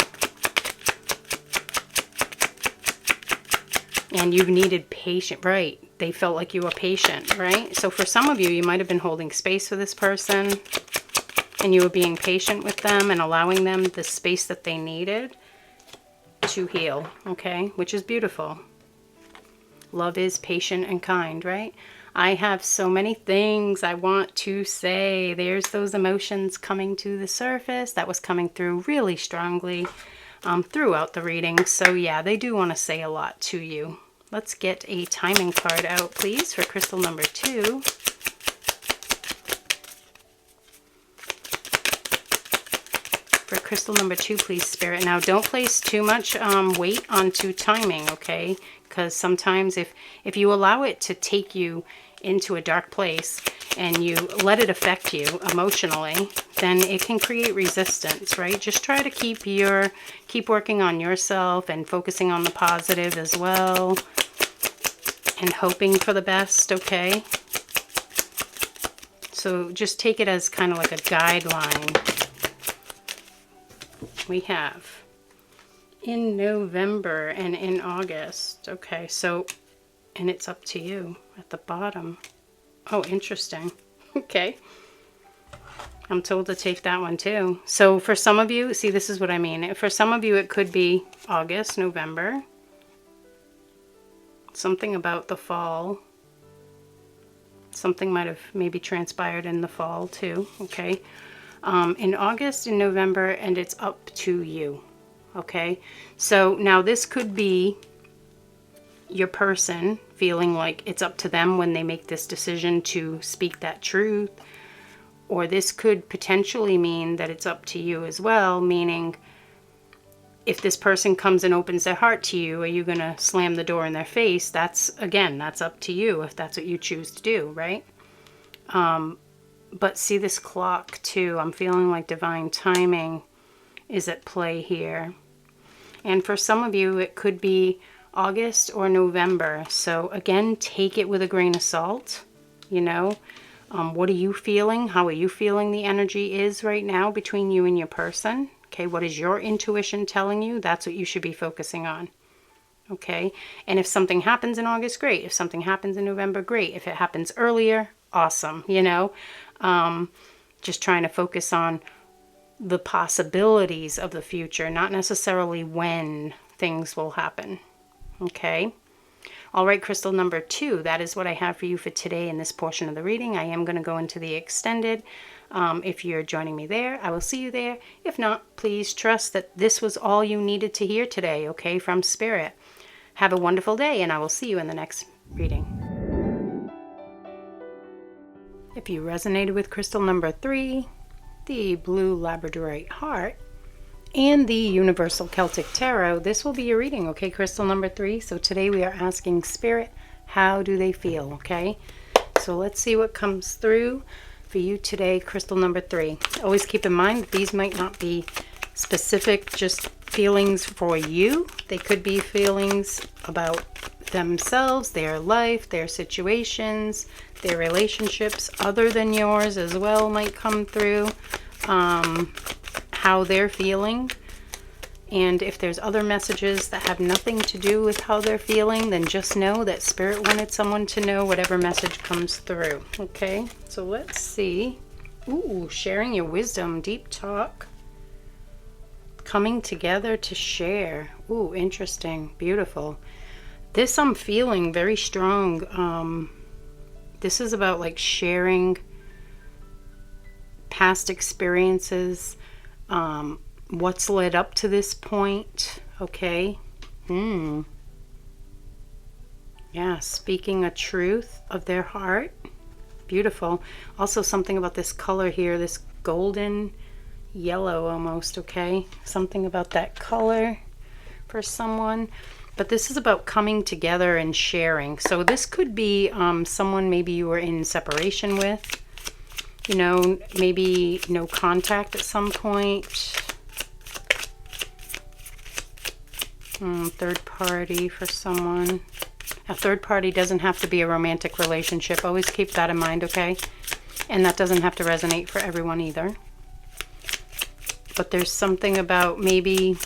A: And you've needed patience, right? They felt like you were patient, right? So for some of you, you might have been holding space for this person and you were being patient with them and allowing them the space that they needed to heal, okay? Which is beautiful. Love is patient and kind, right? I have so many things I want to say. There's those emotions coming to the surface. That was coming through really strongly throughout the reading. So yeah, they do want to say a lot to you. Let's get a timing card out, please, for crystal number 2. For crystal number 2, please, Spirit. Now, don't place too much weight onto timing, okay? Because sometimes if you allow it to take you into a dark place and you let it affect you emotionally, then it can create resistance, right? Just try to keep working on yourself and focusing on the positive as well and hoping for the best, okay? So just take it as kind of like a guideline. We have in November and in August. Okay, so, and it's up to you at the bottom. Oh, interesting. Okay. I'm told to take that one too. So for some of you, see, this is what I mean. For some of you, it could be August, November. Something about the fall. Something might have maybe transpired in the fall too, okay? In August and November, and it's up to you, okay? So now this could be your person feeling like it's up to them when they make this decision to speak that truth, or this could potentially mean that it's up to you as well, meaning if this person comes and opens their heart to you, are you going to slam the door in their face? That's, again, that's up to you if that's what you choose to do, right? But see this clock too. I'm feeling like divine timing is at play here. And for some of you, it could be August or November. So again, take it with a grain of salt, you know. What are you feeling? How are you feeling the energy is right now between you and your person? Okay, what is your intuition telling you? That's what you should be focusing on. Okay, and if something happens in August, great. If something happens in November, great. If it happens earlier, awesome, you know. Just trying to focus on the possibilities of the future, not necessarily when things will happen. Okay. All right, crystal number 2, that is what I have for you for today in this portion of the reading. I am going to go into the extended. If you're joining me there, I will see you there. If not, please trust that this was all you needed to hear today, okay, from Spirit. Have a wonderful day, and I will see you in the next reading. If you resonated with crystal number 3, the blue labradorite heart, and the Universal Celtic Tarot, this will be your reading, okay, crystal number 3. So today we are asking Spirit, how do they feel, okay? So let's see what comes through for you today, crystal number 3. Always keep in mind that these might not be specific, just feelings for you. They could be feelings about themselves, their life, their situations, their relationships other than yours as well might come through. How they're feeling, And if there's other messages that have nothing to do with how they're feeling, then just know that Spirit wanted someone to know whatever message comes through. Okay, so let's see. Ooh, sharing your wisdom, deep talk. Coming together to share. Ooh, interesting, beautiful. This I'm feeling very strong. This is about like sharing past experiences, what's led up to this point. Okay. Yeah, speaking a truth of their heart. Beautiful. Also something about this color here, this golden yellow almost. Okay, something about that color for someone. But this is about coming together and sharing. So this could be someone maybe you were in separation with, you know, maybe no contact at some point. Third party for someone. A third party doesn't have to be a romantic relationship. Always keep that in mind, okay? And that doesn't have to resonate for everyone either. But there's something about maybe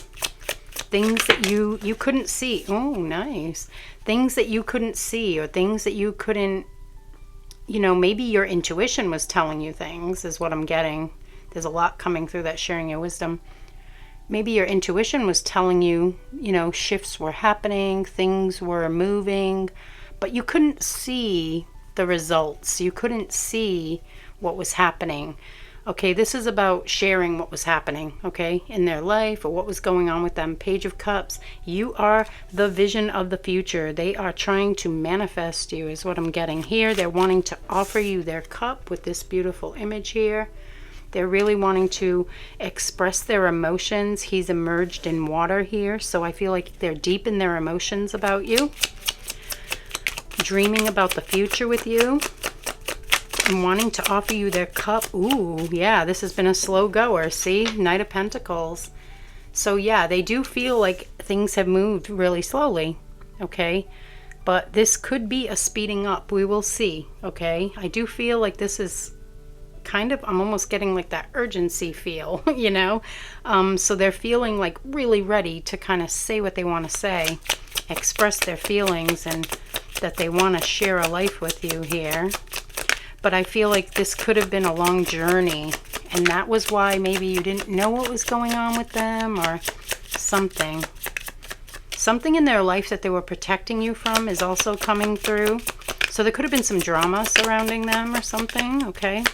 A: things that you couldn't see. Oh, nice. Things that you couldn't see, or things that you couldn't, you know, maybe your intuition was telling you things, is what I'm getting. There's a lot coming through that sharing your wisdom. Maybe your intuition was telling you, you know, shifts were happening, things were moving, but you couldn't see the results. You couldn't see what was happening. Okay, this is about sharing what was happening, okay, in their life or what was going on with them. Page of Cups, you are the vision of the future. They are trying to manifest you, is what I'm getting here. They're wanting to offer you their cup with this beautiful image here. They're really wanting to express their emotions. He's emerged in water here, so I feel like they're deep in their emotions about you. Dreaming about the future with you. And wanting to offer you their cup. Ooh, yeah, this has been a slow goer. See? Knight of Pentacles. So yeah, they do feel like things have moved really slowly. Okay? But this could be a speeding up. We will see. Okay? I do feel like this is kind of, I'm almost getting like that urgency feel, you know? So they're feeling like really ready to kind of say what they want to say. Express their feelings and that they want to share a life with you here. But I feel like this could have been a long journey, and that was why maybe you didn't know what was going on with them, or something. Something in their life that they were protecting you from is also coming through. So there could have been some drama surrounding them or something, okay?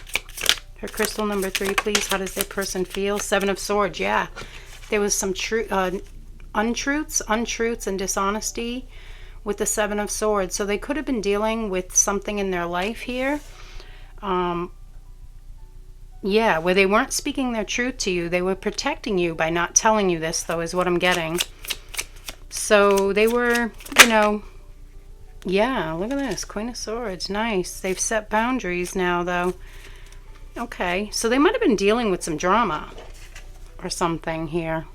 A: Her crystal number 3, please. How does their person feel? 7 of Swords, yeah. There was some untruths and dishonesty with the 7 of Swords. So they could have been dealing with something in their life here. Yeah, where they weren't speaking their truth to you. They were protecting you by not telling you this, though, is what I'm getting. So they were, you know, yeah, look at this. Queen of Swords, nice. They've set boundaries now, though. Okay, so they might have been dealing with some drama or something here.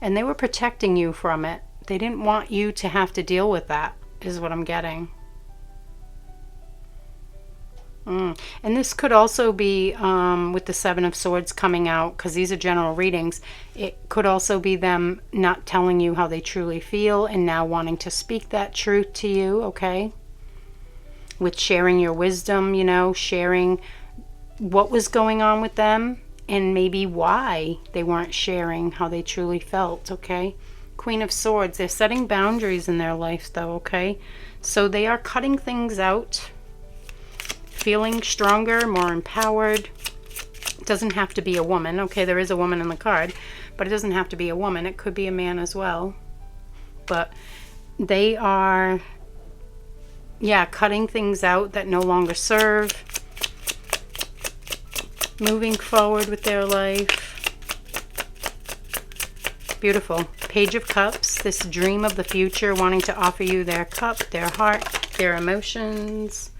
A: And they were protecting you from it. They didn't want you to have to deal with that, is what I'm getting. And this could also be with the 7 of Swords coming out, because these are general readings. It could also be them not telling you how they truly feel and now wanting to speak that truth to you, okay? With sharing your wisdom, you know, sharing what was going on with them and maybe why they weren't sharing how they truly felt, okay? Queen of Swords, they're setting boundaries in their life, though, okay? So they are cutting things out, feeling stronger, more empowered. It doesn't have to be a woman. Okay, there is a woman in the card, but it doesn't have to be a woman. It could be a man as well. But they are, yeah, cutting things out that no longer serve. Moving forward with their life. Beautiful. Page of Cups, this dream of the future, wanting to offer you their cup, their heart, their emotions.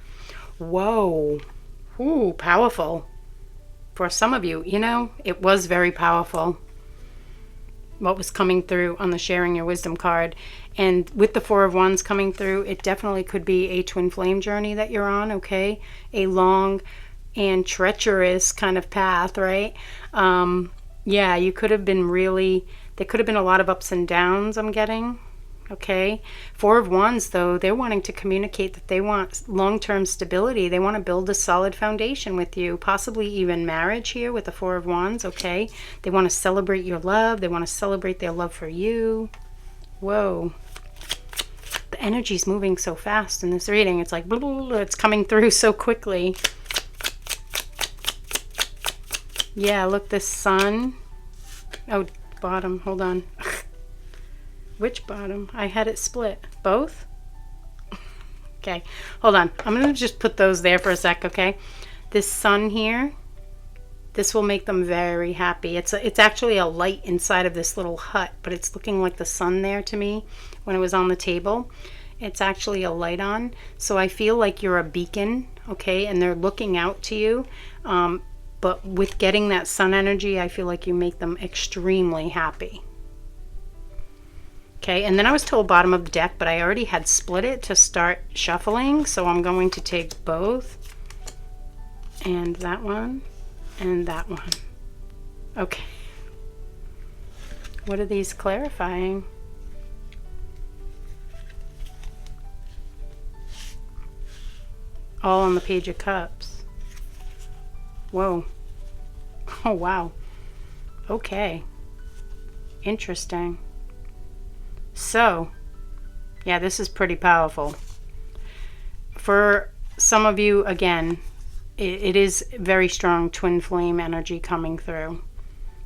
A: Whoa. Ooh, powerful. For some of you, you know, it was very powerful. What was coming through on the Sharing Your Wisdom card. And with the 4 of Wands coming through, it definitely could be a twin flame journey that you're on, okay? A long and treacherous kind of path, right? Yeah, you could have been really There could have been a lot of ups and downs, I'm getting. Okay. Four of Wands, though, they're wanting to communicate that they want long-term stability. They want to build a solid foundation with you, possibly even marriage here with the Four of Wands. Okay. They want to celebrate your love. They want to celebrate their love for you. Whoa. The energy's moving so fast in this reading. It's like, blah, blah, blah, it's coming through so quickly. Yeah, look, this sun. Oh, bottom. Hold on. Which bottom? I had it split. Both? Okay, hold on. I'm going to just put those there for a sec, okay? This sun here, this will make them very happy. It's actually a light inside of this little hut, but it's looking like the sun there to me when it was on the table. It's actually a light on, so I feel like you're a beacon, okay? And they're looking out to you. But with getting that sun energy, I feel like you make them extremely happy. Okay, and then I was told bottom of the deck, but I already had split it to start shuffling, so I'm going to take both, and that one, and that one. Okay. What are these clarifying? All on the Page of Cups. Whoa. Oh, wow. Okay. Interesting. So, yeah, this is pretty powerful. For some of you, again, it is very strong twin flame energy coming through.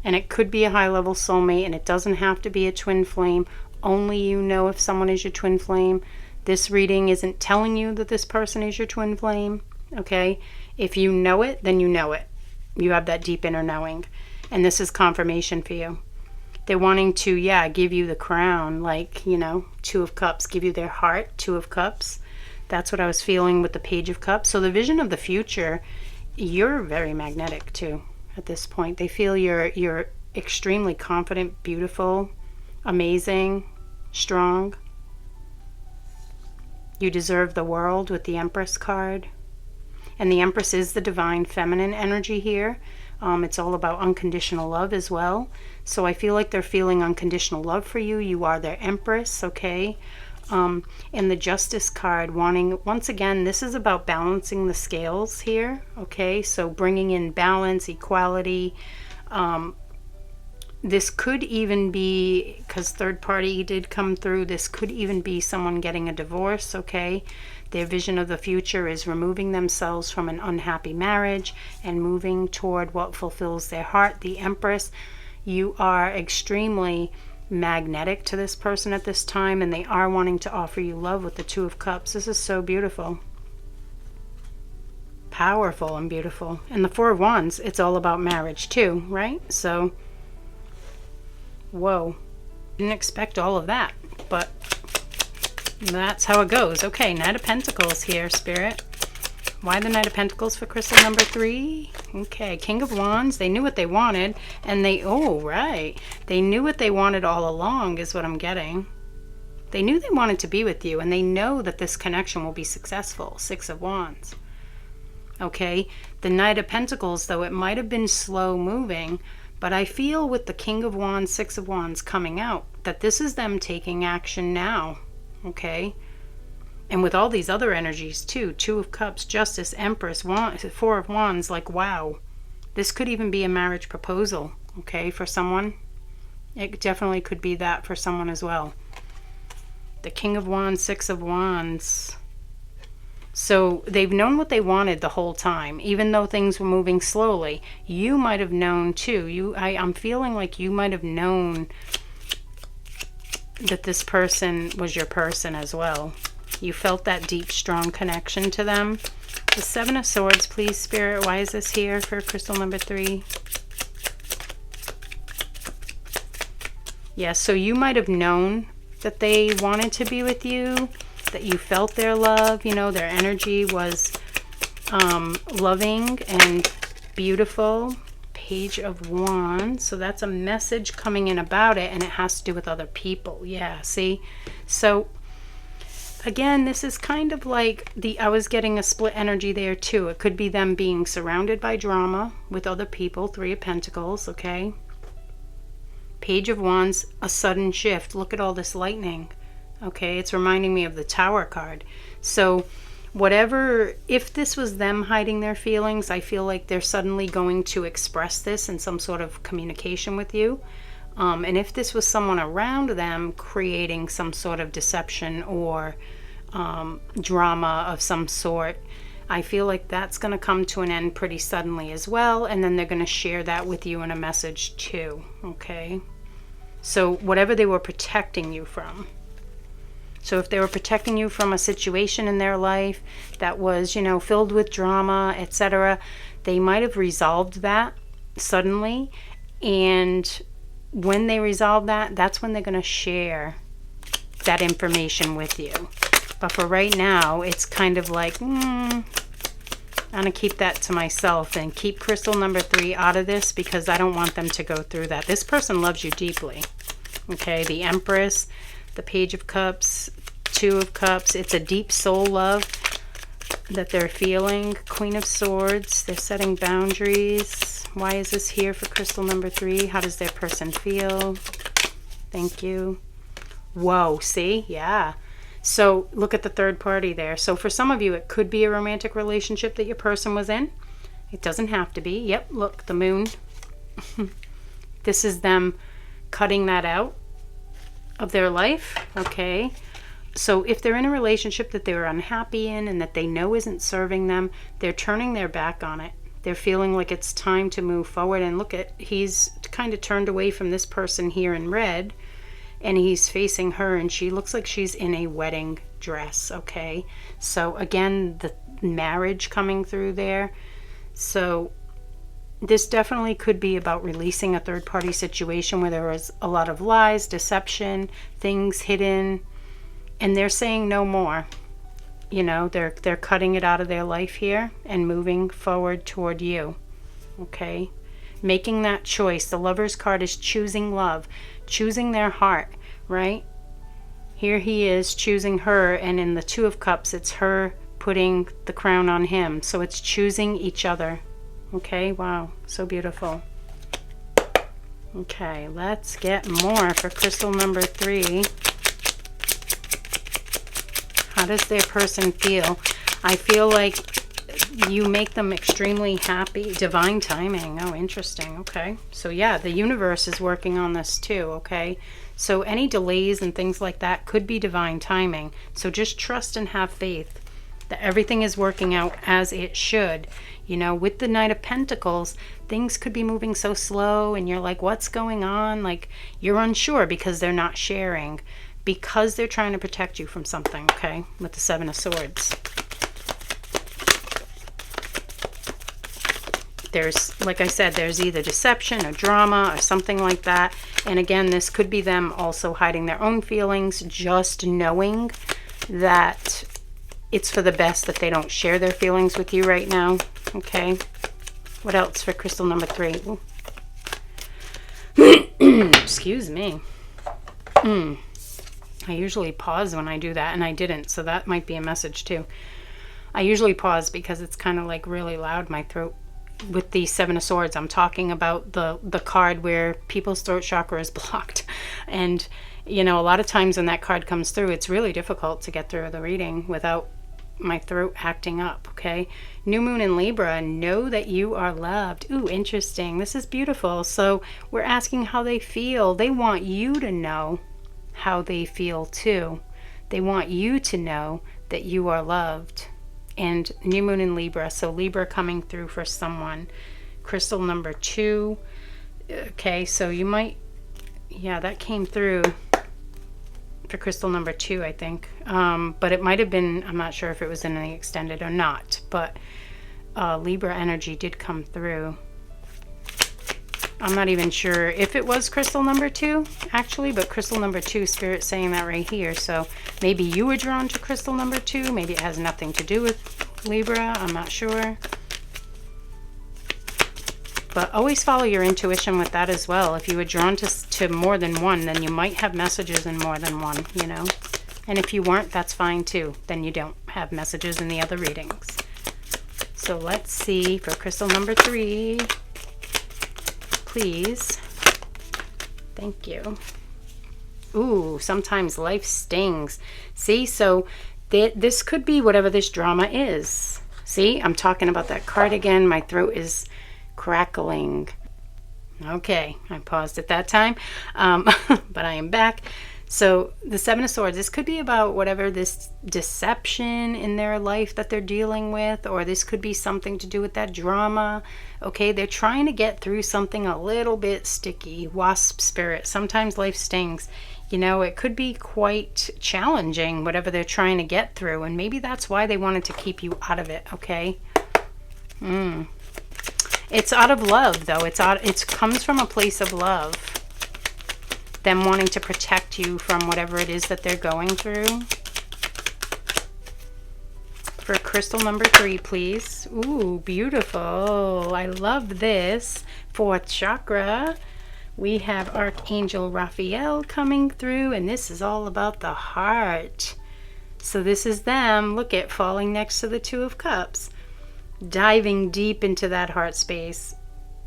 A: And it could be a high-level soulmate, and it doesn't have to be a twin flame. Only you know if someone is your twin flame. This reading isn't telling you that this person is your twin flame, okay? If you know it, then you know it. You have that deep inner knowing. And this is confirmation for you. They're wanting to, yeah, give you the crown, like, you know, Two of Cups, give you their heart, Two of Cups. That's what I was feeling with the Page of Cups. So the vision of the future, you're very magnetic too at this point. They feel you're extremely confident, beautiful, amazing, strong. You deserve the world with the Empress card. And the Empress is the divine feminine energy here. It's all about unconditional love as well. So I feel like they're feeling unconditional love for you. You are their Empress, okay? And the Justice card wanting, once again, this is about balancing the scales here, okay? So bringing in balance, equality. This could even be, because third party did come through, this could even be someone getting a divorce, okay? Their vision of the future is removing themselves from an unhappy marriage and moving toward what fulfills their heart. The Empress, you are extremely magnetic to this person at this time, and they are wanting to offer you love with the Two of Cups. This is so beautiful. Powerful and beautiful. And the Four of Wands, it's all about marriage too, right? So, whoa. Didn't expect all of that, but that's how it goes. Okay, Knight of Pentacles here, Spirit. Why the Knight of Pentacles for crystal number 3? Okay, King of Wands. They knew what they wanted, and they, oh, right. They knew what they wanted all along is what I'm getting. They knew they wanted to be with you, and they know that this connection will be successful. Six of Wands. Okay, the Knight of Pentacles, though it might have been slow moving, but I feel with the King of Wands, Six of Wands coming out, that this is them taking action now. Okay, and with all these other energies too, Two of Cups, Justice, Empress, Four of Wands, like, wow, this could even be a marriage proposal, okay, for someone. It definitely could be that for someone as well. The King of Wands, Six of Wands. So they've known what they wanted the whole time, even though things were moving slowly. You might have known too. I'm feeling like you might have known that this person was your person as well. You felt that deep, strong connection to them. The Seven of Swords, please, Spirit. Why is this here for crystal number 3? Yeah, so you might have known that they wanted to be with you, that you felt their love, you know, their energy was loving and beautiful. Page of Wands. So that's a message coming in about it, and it has to do with other people. Yeah, see? So again, this is kind of like I was getting a split energy there too. It could be them being surrounded by drama with other people. Three of Pentacles, okay? Page of Wands, a sudden shift. Look at all this lightning. Okay, it's reminding me of the Tower card. So whatever, if this was them hiding their feelings, I feel like they're suddenly going to express this in some sort of communication with you. And if this was someone around them creating some sort of deception or drama of some sort, I feel like that's going to come to an end pretty suddenly as well. And then they're going to share that with you in a message too. Okay. So whatever they were protecting you from. So if they were protecting you from a situation in their life that was, you know, filled with drama, etc., they might have resolved that suddenly. And when they resolve that, that's when they're going to share that information with you. But for right now, it's kind of like, I'm going to keep that to myself and keep crystal number 3 out of this because I don't want them to go through that. This person loves you deeply. Okay, the Empress, the Page of Cups, 2 of Cups. It's a deep soul love that they're feeling. Queen of Swords, they're setting boundaries. Why is this here for crystal number 3? How does their person feel? Thank you. Whoa, see? Yeah. So look at the third party there. So for some of you, it could be a romantic relationship that your person was in. It doesn't have to be. Yep, look, the moon. This is them cutting that out of their life. Okay. So if they're in a relationship that they're unhappy in and that they know isn't serving them, they're turning their back on it. They're feeling like it's time to move forward. And look at, he's kind of turned away from this person here in red. And he's facing her, and she looks like she's in a wedding dress, okay? So again, the marriage coming through there. So this definitely could be about releasing a third-party situation where there was a lot of lies, deception, things hidden, and they're saying no more. You know, they're cutting it out of their life here and moving forward toward you, okay? Making that choice. The Lover's card is choosing love, choosing their heart, right? Here he is choosing her, and in the 2 of Cups, it's her putting the crown on him. So it's choosing each other. Okay, wow, so beautiful. Okay, let's get more for crystal number 3. How does their person feel? I feel like you make them extremely happy. Divine timing. Oh, interesting. Okay. So yeah, the universe is working on this too. Okay. So any delays and things like that could be divine timing. So just trust and have faith that everything is working out as it should. You know, with the Knight of Pentacles, things could be moving so slow and you're like, what's going on? Like, you're unsure because they're not sharing, because they're trying to protect you from something. Okay. With the 7 of Swords. There's, like I said, there's either deception or drama or something like that. And again, this could be them also hiding their own feelings, just knowing that it's for the best that they don't share their feelings with you right now. Okay. What else for crystal number 3? Excuse me. I usually pause when I do that, and I didn't, so that might be a message too. I usually pause because it's kind of like really loud, my throat. With the 7 of Swords, I'm talking about the card where people's throat chakra is blocked. And, you know, a lot of times when that card comes through, it's really difficult to get through the reading without my throat acting up, okay? New Moon in Libra, know that you are loved. Ooh, interesting. This is beautiful. So we're asking how they feel. They want you to know how they feel too. They want you to know that you are loved. And New Moon in Libra, so Libra coming through for someone. Crystal number 2. Okay, so you might, yeah, that came through for crystal number 2, I think. But it might have been, I'm not sure if it was in the extended or not, but Libra energy did come through. I'm not even sure if it was crystal number 2, actually, but crystal number 2, Spirit's saying that right here. So maybe you were drawn to crystal number 2. Maybe it has nothing to do with Libra. I'm not sure. But always follow your intuition with that as well. If you were drawn to more than one, then you might have messages in more than one, you know. And if you weren't, that's fine too. Then you don't have messages in the other readings. So let's see for crystal number 3. Please. Thank you. Ooh, sometimes life stings. See, so this could be whatever this drama is. See, I'm talking about that card again. My throat is crackling. Okay, I paused at that time, but I am back. So the Seven of Swords, this could be about whatever this deception in their life that they're dealing with, or this could be something to do with that drama. Okay, they're trying to get through something a little bit sticky. Wasp spirit, sometimes life stings. You know, it could be quite challenging, whatever they're trying to get through, and maybe that's why they wanted to keep you out of it, okay? It's out of love, though. It comes from a place of love. Them wanting to protect you from whatever it is that they're going through. For crystal number 3, please. Ooh, beautiful. I love this. 4th chakra. We have Archangel Raphael coming through, and this is all about the heart. So this is them, look at, falling next to the 2 of Cups. Diving deep into that heart space.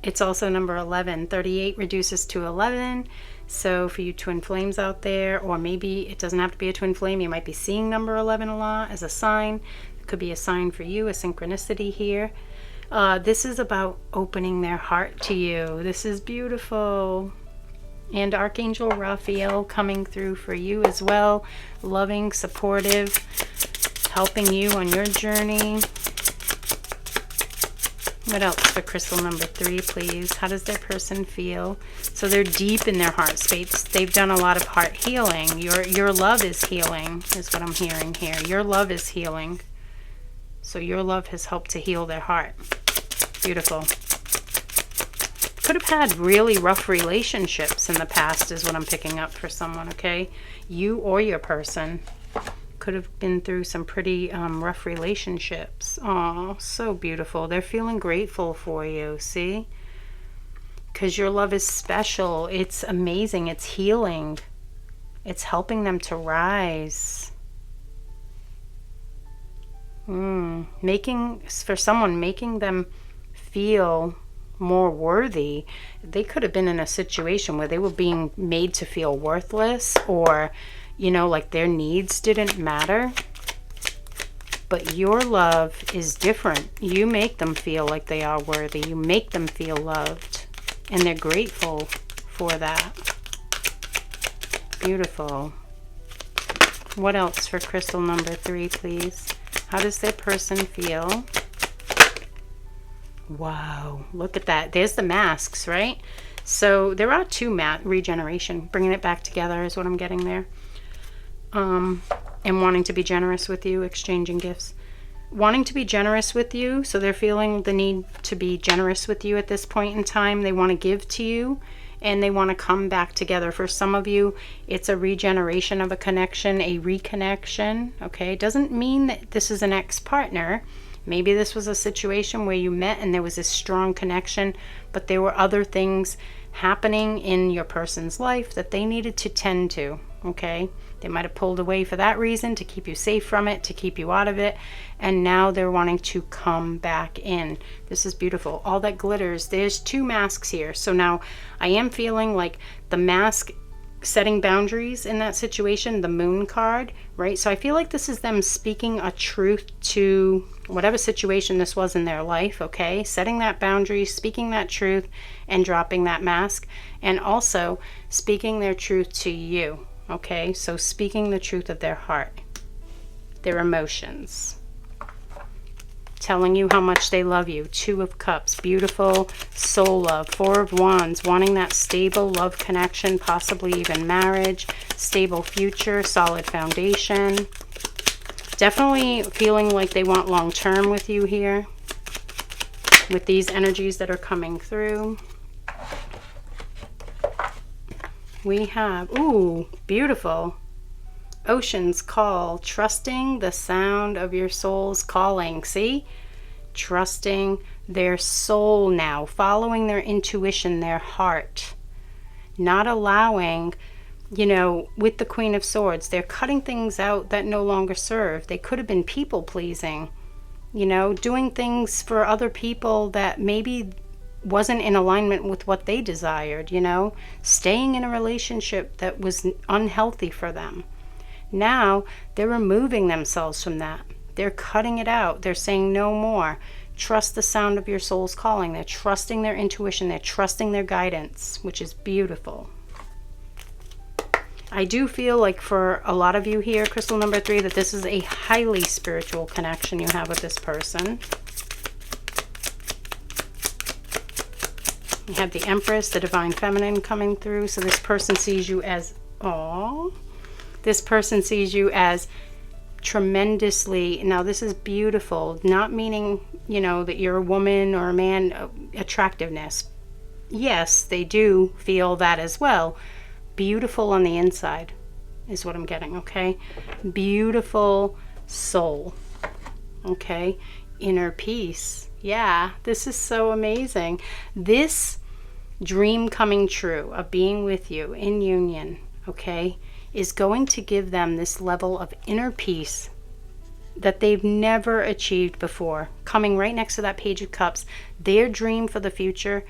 A: It's also number 11. 38 reduces to 11. So for you twin flames out there, or maybe it doesn't have to be a twin flame, you might be seeing number 11 a lot as a sign. It could be a sign for you, a synchronicity here. This is about opening their heart to you. This is beautiful. And Archangel Raphael coming through for you as well. Loving, supportive, helping you on your journey. What else for crystal number 3, please? How does their person feel? So they're deep in their heart space. They've done a lot of heart healing. Your love is healing, is what I'm hearing here. Your love is healing. So your love has helped to heal their heart. Beautiful. Could have had really rough relationships in the past, is what I'm picking up for someone, okay? You or your person could have been through some pretty rough relationships. Oh, so beautiful. They're feeling grateful for you, see? Because your love is special. It's amazing. It's healing. It's helping them to rise. Making them feel more worthy. They could have been in a situation where they were being made to feel worthless, or you know, like their needs didn't matter. But your love is different. You make them feel like they are worthy. You make them feel loved. And they're grateful for that. Beautiful. What else for crystal number 3, please? How does their person feel? Wow, look at that. There's the masks, right? So there are 2 regeneration. Bringing it back together is what I'm getting there. And wanting to be generous with you, exchanging gifts. Wanting to be generous with you, so they're feeling the need to be generous with you at this point in time. They want to give to you, and they want to come back together. For some of you, it's a regeneration of a connection, a reconnection, okay? It doesn't mean that this is an ex-partner. Maybe this was a situation where you met and there was a strong connection, but there were other things happening in your person's life that they needed to tend to, okay? They might have pulled away for that reason, to keep you safe from it, to keep you out of it, and now they're wanting to come back in. This is beautiful. All that glitters. There's 2 masks here. So now I am feeling like the mask setting boundaries in that situation, the moon card, right? So I feel like this is them speaking a truth to whatever situation this was in their life, okay? Setting that boundary, speaking that truth, and dropping that mask, and also speaking their truth to you, okay? So speaking the truth of their heart, their emotions, telling you how much they love you. 2 of Cups, beautiful soul love. 4 of Wands, wanting that stable love connection, possibly even marriage, stable future, solid foundation. Definitely feeling like they want long-term with you here, with these energies that are coming through. We have, ooh, beautiful. Ocean's call, trusting the sound of your soul's calling. See? Trusting their soul now, following their intuition, their heart. Not allowing, you know, with the Queen of Swords, they're cutting things out that no longer serve. They could have been people pleasing, you know, doing things for other people that maybe wasn't in alignment with what they desired, you know, staying in a relationship that was unhealthy for them. Now they're removing themselves from that. They're cutting it out. They're saying no more. Trust the sound of your soul's calling. They're trusting their intuition. They're trusting their guidance, which is beautiful. I do feel like for a lot of you here, crystal number 3, that this is a highly spiritual connection you have with this person. You have the Empress, the Divine Feminine coming through. So this person sees you as, this person sees you as tremendously, now this is beautiful, not meaning, you know, that you're a woman or a man, attractiveness. Yes, they do feel that as well. Beautiful on the inside is what I'm getting, okay? Beautiful soul, okay? Inner peace. Yeah, this is so amazing. This dream coming true of being with you in union, okay, is going to give them this level of inner peace that they've never achieved before. Coming right next to that Page of Cups, their dream for the future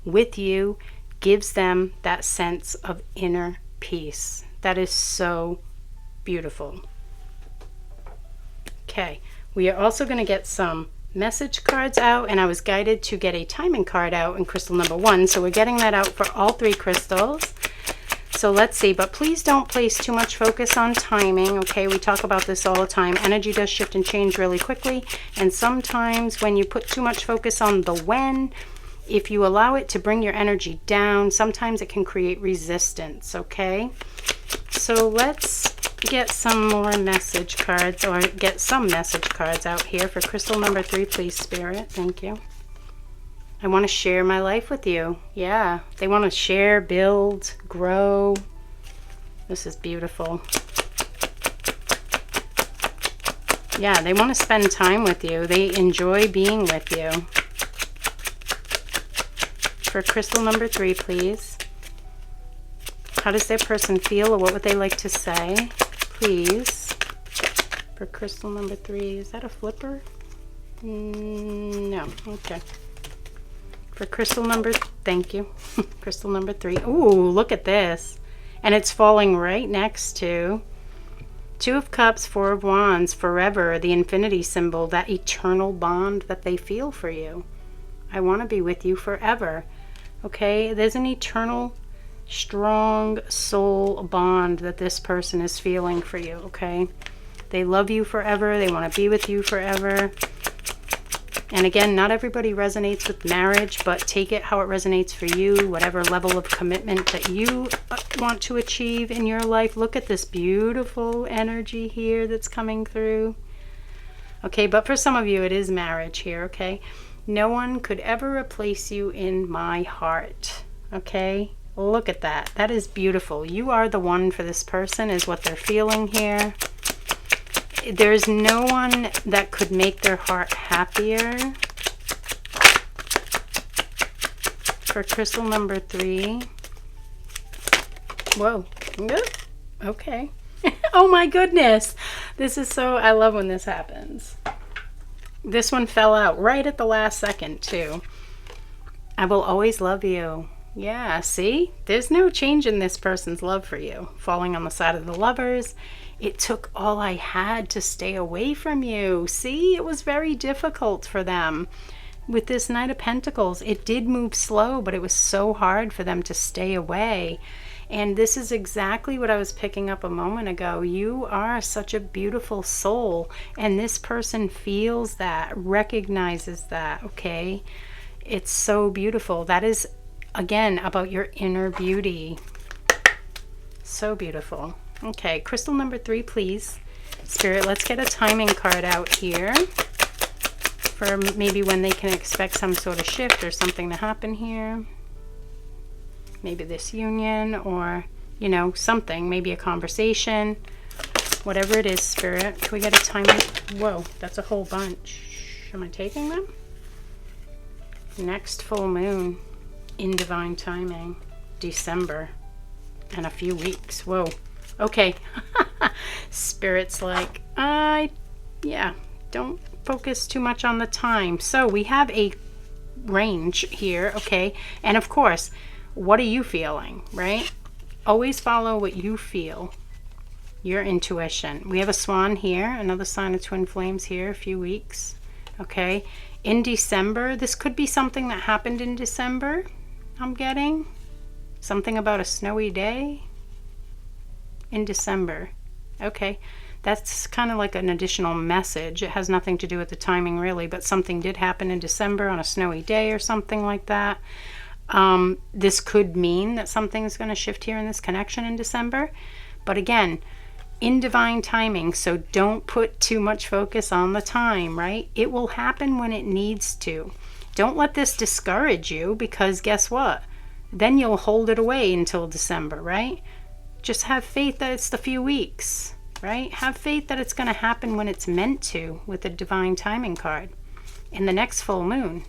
A: with you gives them that sense of inner peace. That is so beautiful. Okay, we are also going to get some message cards out, and I was guided to get a timing card out in crystal number 1, so we're getting that out for all 3 crystals. So let's see, but please don't place too much focus on timing, okay? We talk about this all the time. Energy does shift and change really quickly, and sometimes when you put too much focus on the when, if you allow it to bring your energy down, sometimes it can create resistance, okay? So let's get some more message cards, or get some message cards out here for crystal number 3, please, Spirit. Thank you. I want to share my life with you. Yeah, they want to share, build, grow. This is beautiful. Yeah, they want to spend time with you. They enjoy being with you. For crystal number 3, please. How does their person feel, or what would they like to say? Please. For crystal number 3, is that a flipper? No, okay. For crystal number, thank you. Crystal number 3. Ooh, look at this. And it's falling right next to 2 of Cups, 4 of Wands, forever, the infinity symbol, that eternal bond that they feel for you. I want to be with you forever. Okay, there's an eternal, strong soul bond that this person is feeling for you, okay? They love you forever. They want to be with you forever. And again, not everybody resonates with marriage, but take it how it resonates for you, whatever level of commitment that you want to achieve in your life. Look at this beautiful energy here that's coming through. Okay, but for some of you, it is marriage here, okay? No one could ever replace you in my heart, okay? Look at that. That is beautiful. You are the one for this person, is what they're feeling here. There's no one that could make their heart happier. For crystal number 3. Whoa. Okay. Oh my goodness. This is so, I love when this happens. This one fell out right at the last second too. I will always love you. Yeah, see? There's no change in this person's love for you. Falling on the side of the Lovers. It took all I had to stay away from you. See? It was very difficult for them. With this Knight of Pentacles, it did move slow, but it was so hard for them to stay away. And this is exactly what I was picking up a moment ago. You are such a beautiful soul, and this person feels that, recognizes that, okay? It's so beautiful. That is, again, about your inner beauty. So beautiful. Okay, crystal number 3, please. Spirit, let's get a timing card out here for maybe when they can expect some sort of shift or something to happen here. Maybe this union, or, you know, something, maybe a conversation, whatever it is, Spirit. Can we get a timing? Whoa, that's a whole bunch. Am I taking them? Next full moon in divine timing, December, and a few weeks. Whoa. Okay. Spirit's like, yeah, don't focus too much on the time. So we have a range here, okay? And of course, what are you feeling, right? Always follow what you feel, your intuition. We have a swan here, another sign of twin flames here, a few weeks, okay? In December, this could be something that happened in December, I'm getting. Something about a snowy day in December. Okay, that's kind of like an additional message. It has nothing to do with the timing really, but something did happen in December on a snowy day or something like that. This could mean that something's going to shift here in this connection in December. But again, in divine timing, so don't put too much focus on the time, right? It will happen when it needs to. Don't let this discourage you, because guess what? Then you'll hold it away until December, right? Just have faith that it's the few weeks, right? Have faith that it's going to happen when it's meant to with the divine timing card in the next full moon.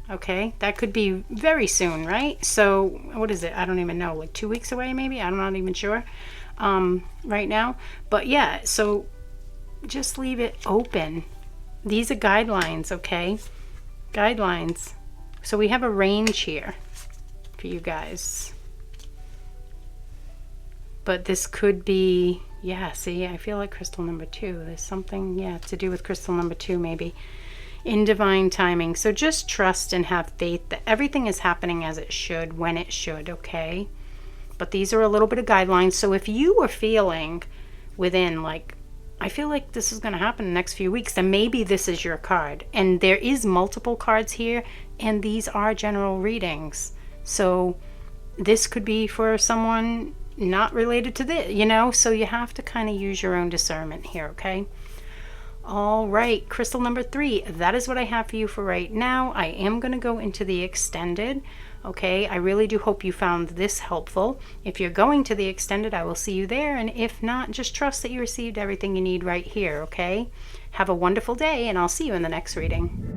A: Okay, that could be very soon, right? So what is it? I don't even know, like 2 weeks away maybe? I'm not even sure right now. But yeah, so just leave it open. These are guidelines, okay? Guidelines. So we have a range here for you guys. But this could be, yeah, see, I feel like crystal number 2. There's something, yeah, to do with crystal number 2 maybe. In divine timing. So just trust and have faith that everything is happening as it should, when it should, okay? But these are a little bit of guidelines. So if you were feeling within, like, I feel like this is going to happen in the next few weeks, then maybe this is your card. And there is multiple cards here, and these are general readings. So this could be for someone not related to this, you know? So you have to kind of use your own discernment here, okay? All right, crystal number 3, that is what I have for you for right now. I am going to go into the extended, okay? I really do hope you found this helpful. If you're going to the extended, I will see you there. And if not, just trust that you received everything you need right here, okay? Have a wonderful day, and I'll see you in the next reading.